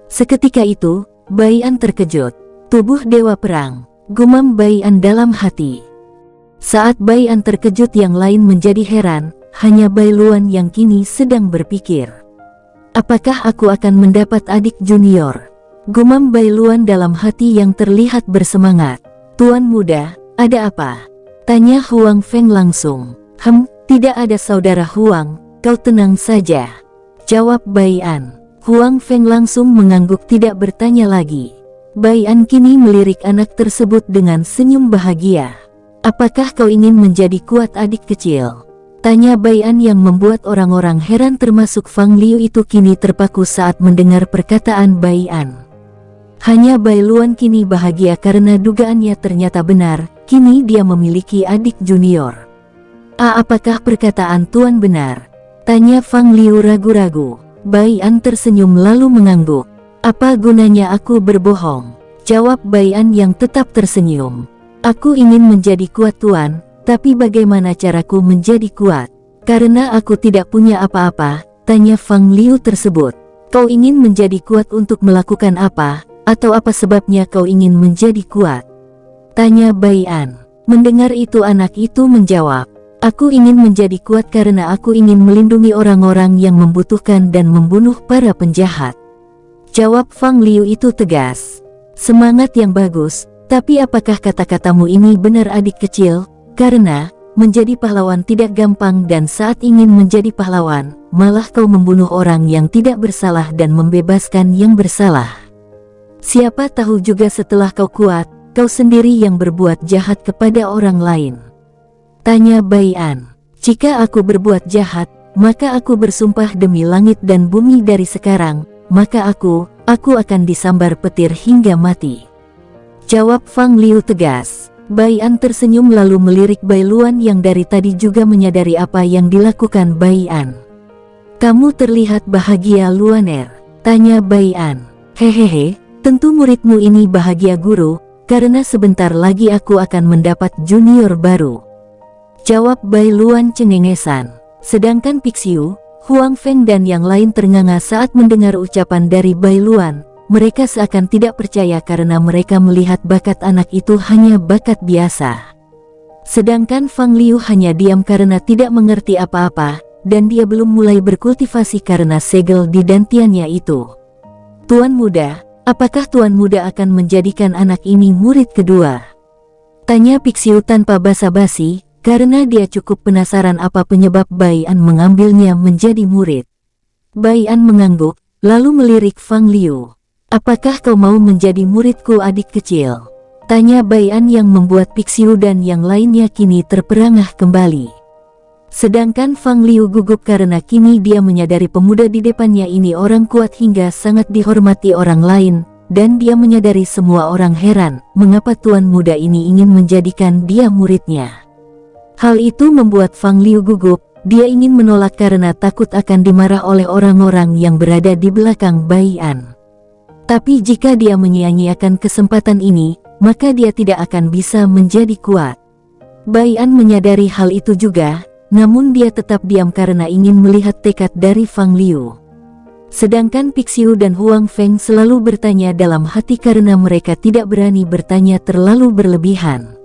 [SPEAKER 1] Seketika itu, Bai An terkejut. "Tubuh dewa perang," gumam Bai An dalam hati. Saat Bai An terkejut, yang lain menjadi heran, hanya Bai Luan yang kini sedang berpikir. "Apakah aku akan mendapat adik junior?" gumam Bai Luan dalam hati yang terlihat bersemangat. "Tuan Muda, ada apa?" tanya Huang Feng langsung. Tidak ada saudara Huang, kau tenang saja," jawab Bai An. Huang Feng langsung mengangguk tidak bertanya lagi. Bai An kini melirik anak tersebut dengan senyum bahagia. "Apakah kau ingin menjadi kuat adik kecil?" tanya Bai An yang membuat orang-orang heran termasuk Fang Liu itu kini terpaku saat mendengar perkataan Bai An. Hanya Bai Luan kini bahagia karena dugaannya ternyata benar. Kini dia memiliki adik junior. Apakah perkataan Tuan benar?" tanya Fang Liu ragu-ragu. Bai An tersenyum lalu mengangguk. "Apa gunanya aku berbohong?" jawab Bai An yang tetap tersenyum. "Aku ingin menjadi kuat Tuan, tapi bagaimana caraku menjadi kuat?" "Karena aku tidak punya apa-apa," tanya Fang Liu tersebut. "Kau ingin menjadi kuat untuk melakukan apa? Atau apa sebabnya kau ingin menjadi kuat?" tanya Bai An. Mendengar itu anak itu menjawab, "Aku ingin menjadi kuat karena aku ingin melindungi orang-orang yang membutuhkan dan membunuh para penjahat," jawab Fang Liu itu tegas. "Semangat yang bagus, tapi apakah kata-katamu ini benar adik kecil? Karena menjadi pahlawan tidak gampang dan saat ingin menjadi pahlawan, malah kau membunuh orang yang tidak bersalah dan membebaskan yang bersalah. Siapa tahu juga setelah kau kuat, kau sendiri yang berbuat jahat kepada orang lain," tanya Bai An. "Jika aku berbuat jahat, maka aku bersumpah demi langit dan bumi dari sekarang, maka aku akan disambar petir hingga mati," jawab Fang Liu tegas. Bai An tersenyum lalu melirik Bai Luan yang dari tadi juga menyadari apa yang dilakukan Bai An. "Kamu terlihat bahagia Luaner," tanya Bai An. "Hehehe, tentu muridmu ini bahagia guru, karena sebentar lagi aku akan mendapat junior baru," jawab Bai Luan cengengesan. Sedangkan Pixiu, Huang Feng dan yang lain ternganga saat mendengar ucapan dari Bai Luan. Mereka seakan tidak percaya karena mereka melihat bakat anak itu hanya bakat biasa. Sedangkan Fang Liu hanya diam karena tidak mengerti apa-apa, dan dia belum mulai berkultivasi karena segel di dantiannya itu. Tuan Muda, apakah Tuan Muda akan menjadikan anak ini murid kedua? Tanya Pixiu tanpa basa-basi, karena dia cukup penasaran apa penyebab Bai An mengambilnya menjadi murid. Bai An mengangguk, lalu melirik Fang Liu. Apakah kau mau menjadi muridku adik kecil? Tanya Bai An yang membuat Pixiu dan yang lainnya kini terperangah kembali. Sedangkan Fang Liu gugup karena kini dia menyadari pemuda di depannya ini orang kuat hingga sangat dihormati orang lain, dan dia menyadari semua orang heran mengapa Tuan Muda ini ingin menjadikan dia muridnya. Hal itu membuat Fang Liu gugup, dia ingin menolak karena takut akan dimarah oleh orang-orang yang berada di belakang Bai An. Tapi jika dia menyia-nyiakan kesempatan ini, maka dia tidak akan bisa menjadi kuat. Bai An menyadari hal itu juga, namun dia tetap diam karena ingin melihat tekad dari Fang Liu. Sedangkan Pixiu dan Huang Feng selalu bertanya dalam hati karena mereka tidak berani bertanya terlalu berlebihan.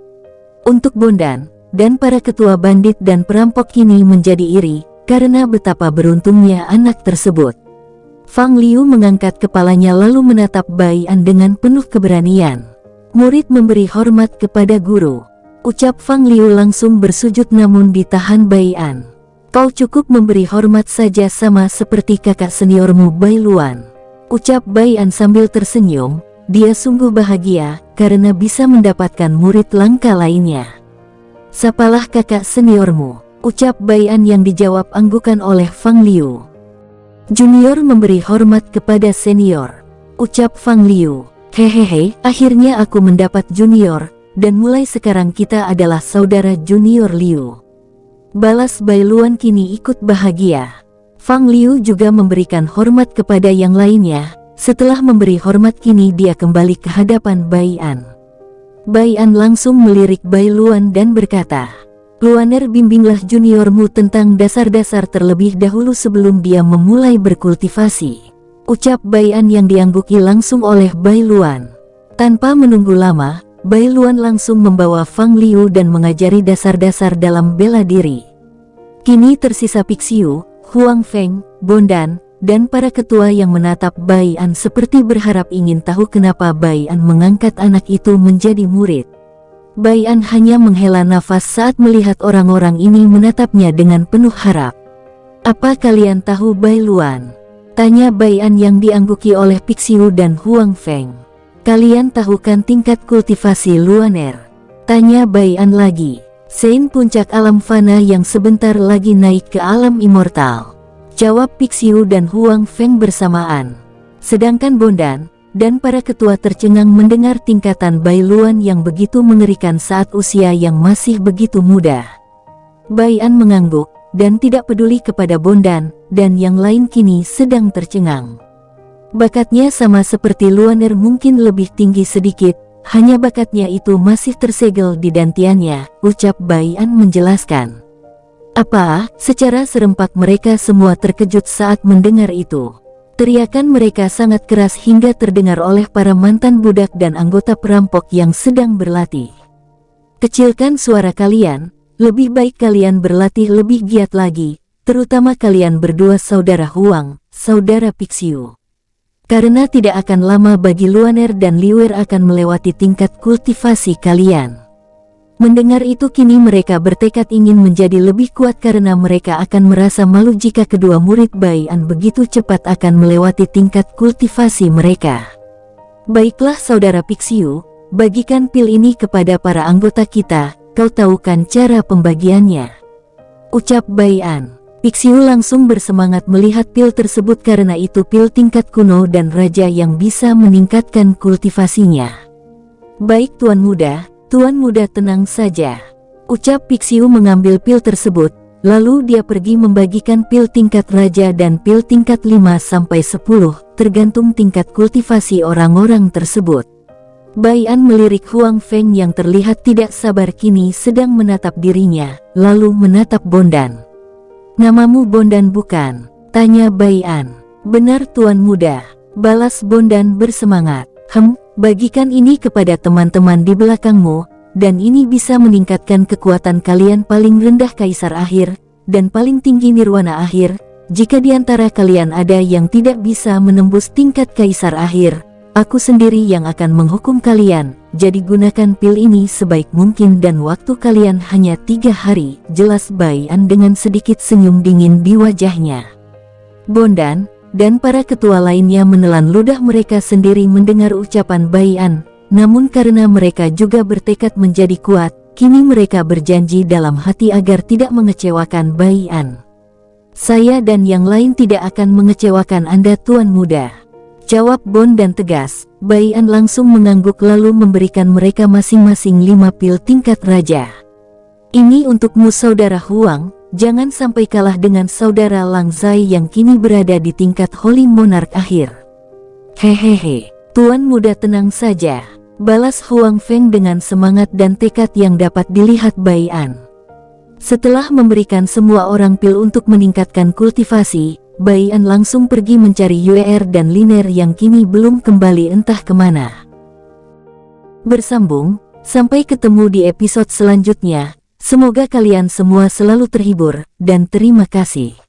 [SPEAKER 1] Untuk Bondan dan para ketua bandit dan perampok kini menjadi iri, karena betapa beruntungnya anak tersebut. Fang Liu mengangkat kepalanya lalu menatap Bai An dengan penuh keberanian. Murid memberi hormat kepada guru. Ucap Fang Liu langsung bersujud namun ditahan Bai An. Kau cukup memberi hormat saja sama seperti kakak seniormu Bai Luan. Ucap Bai An sambil tersenyum, dia sungguh bahagia karena bisa mendapatkan murid langka lainnya. Sapalah kakak seniormu, ucap Bai An yang dijawab anggukan oleh Fang Liu. Junior memberi hormat kepada senior, ucap Fang Liu. Hehehe, akhirnya aku mendapat junior, dan mulai sekarang kita adalah saudara junior Liu. Balas Bai Luan kini ikut bahagia. Fang Liu juga memberikan hormat kepada yang lainnya. Setelah memberi hormat kini dia kembali ke hadapan Bai An. Bai An langsung melirik Bai Luan dan berkata, Luaner bimbinglah juniormu tentang dasar-dasar terlebih dahulu sebelum dia memulai berkultivasi. Ucap Bai An yang diangguki langsung oleh Bai Luan. Tanpa menunggu lama, Bai Luan langsung membawa Fang Liu dan mengajari dasar-dasar dalam bela diri. Kini tersisa Pixiu, Huang Feng, Bondan, dan para ketua yang menatap Bai An seperti berharap ingin tahu kenapa Bai An mengangkat anak itu menjadi murid. Bai An hanya menghela nafas saat melihat orang-orang ini menatapnya dengan penuh harap. Apa kalian tahu Bai Luan? Tanya Bai An yang diangguki oleh Pixiu dan Huang Feng. Kalian tahu kan tingkat kultivasi Luaner? Tanya Bai An lagi. Sein puncak alam fana yang sebentar lagi naik ke alam immortal. Jawab Pixiu dan Huang Feng bersamaan. Sedangkan Bondan dan para ketua tercengang mendengar tingkatan Bai Luan yang begitu mengerikan saat usia yang masih begitu muda. Bai An mengangguk dan tidak peduli kepada Bondan dan yang lain kini sedang tercengang. Bakatnya sama seperti Luaner mungkin lebih tinggi sedikit, hanya bakatnya itu masih tersegel di dantiannya, ucap Bai An menjelaskan. Apa? Secara serempak mereka semua terkejut saat mendengar itu. Teriakan mereka sangat keras hingga terdengar oleh para mantan budak dan anggota perampok yang sedang berlatih. Kecilkan suara kalian, lebih baik kalian berlatih lebih giat lagi, terutama kalian berdua saudara Huang, saudara Pixiu. Karena tidak akan lama bagi Luaner dan Liuer akan melewati tingkat kultivasi kalian. Mendengar itu kini mereka bertekad ingin menjadi lebih kuat karena mereka akan merasa malu jika kedua murid Bai An begitu cepat akan melewati tingkat kultivasi mereka. Baiklah saudara Pixiu, bagikan pil ini kepada para anggota kita, kau tahu kan cara pembagiannya? Ucap Bai An. Pixiu langsung bersemangat melihat pil tersebut karena itu pil tingkat kuno dan raja yang bisa meningkatkan kultivasinya. Baik Tuan Muda tenang saja. Ucap Pixiu mengambil pil tersebut, lalu dia pergi membagikan pil tingkat raja dan pil tingkat 5-10, tergantung tingkat kultivasi orang-orang tersebut. Bai An melirik Huang Feng yang terlihat tidak sabar kini sedang menatap dirinya, lalu menatap Bondan. Namamu Bondan bukan? Tanya Bai An. Benar Tuan Muda, balas Bondan bersemangat. Bagikan ini kepada teman-teman di belakangmu, dan ini bisa meningkatkan kekuatan kalian. Paling rendah Kaisar Akhir, dan paling tinggi Nirwana Akhir. Jika di antara kalian ada yang tidak bisa menembus tingkat Kaisar Akhir, aku sendiri yang akan menghukum kalian. Jadi gunakan pil ini sebaik mungkin dan waktu kalian hanya 3 hari, jelas Bai An dengan sedikit senyum dingin di wajahnya. Bondan dan para ketua lainnya menelan ludah mereka sendiri mendengar ucapan Bai An. Namun karena mereka juga bertekad menjadi kuat, kini mereka berjanji dalam hati agar tidak mengecewakan Bai An. Saya dan yang lain tidak akan mengecewakan Anda Tuan Muda, jawab Bondan tegas. Bai An langsung mengangguk lalu memberikan mereka masing-masing 5 pil tingkat raja. Ini untukmu Saudara Huang, jangan sampai kalah dengan Saudara Lang Zai yang kini berada di tingkat Holy Monarch Akhir. Hehehe, Tuan Muda tenang saja, balas Huang Feng dengan semangat dan tekad yang dapat dilihat Bai An. Setelah memberikan semua orang pil untuk meningkatkan kultivasi, Bai An langsung pergi mencari Yuer dan Liner yang kini belum kembali entah kemana. Bersambung, sampai ketemu di episode selanjutnya. Semoga kalian semua selalu terhibur, dan terima kasih.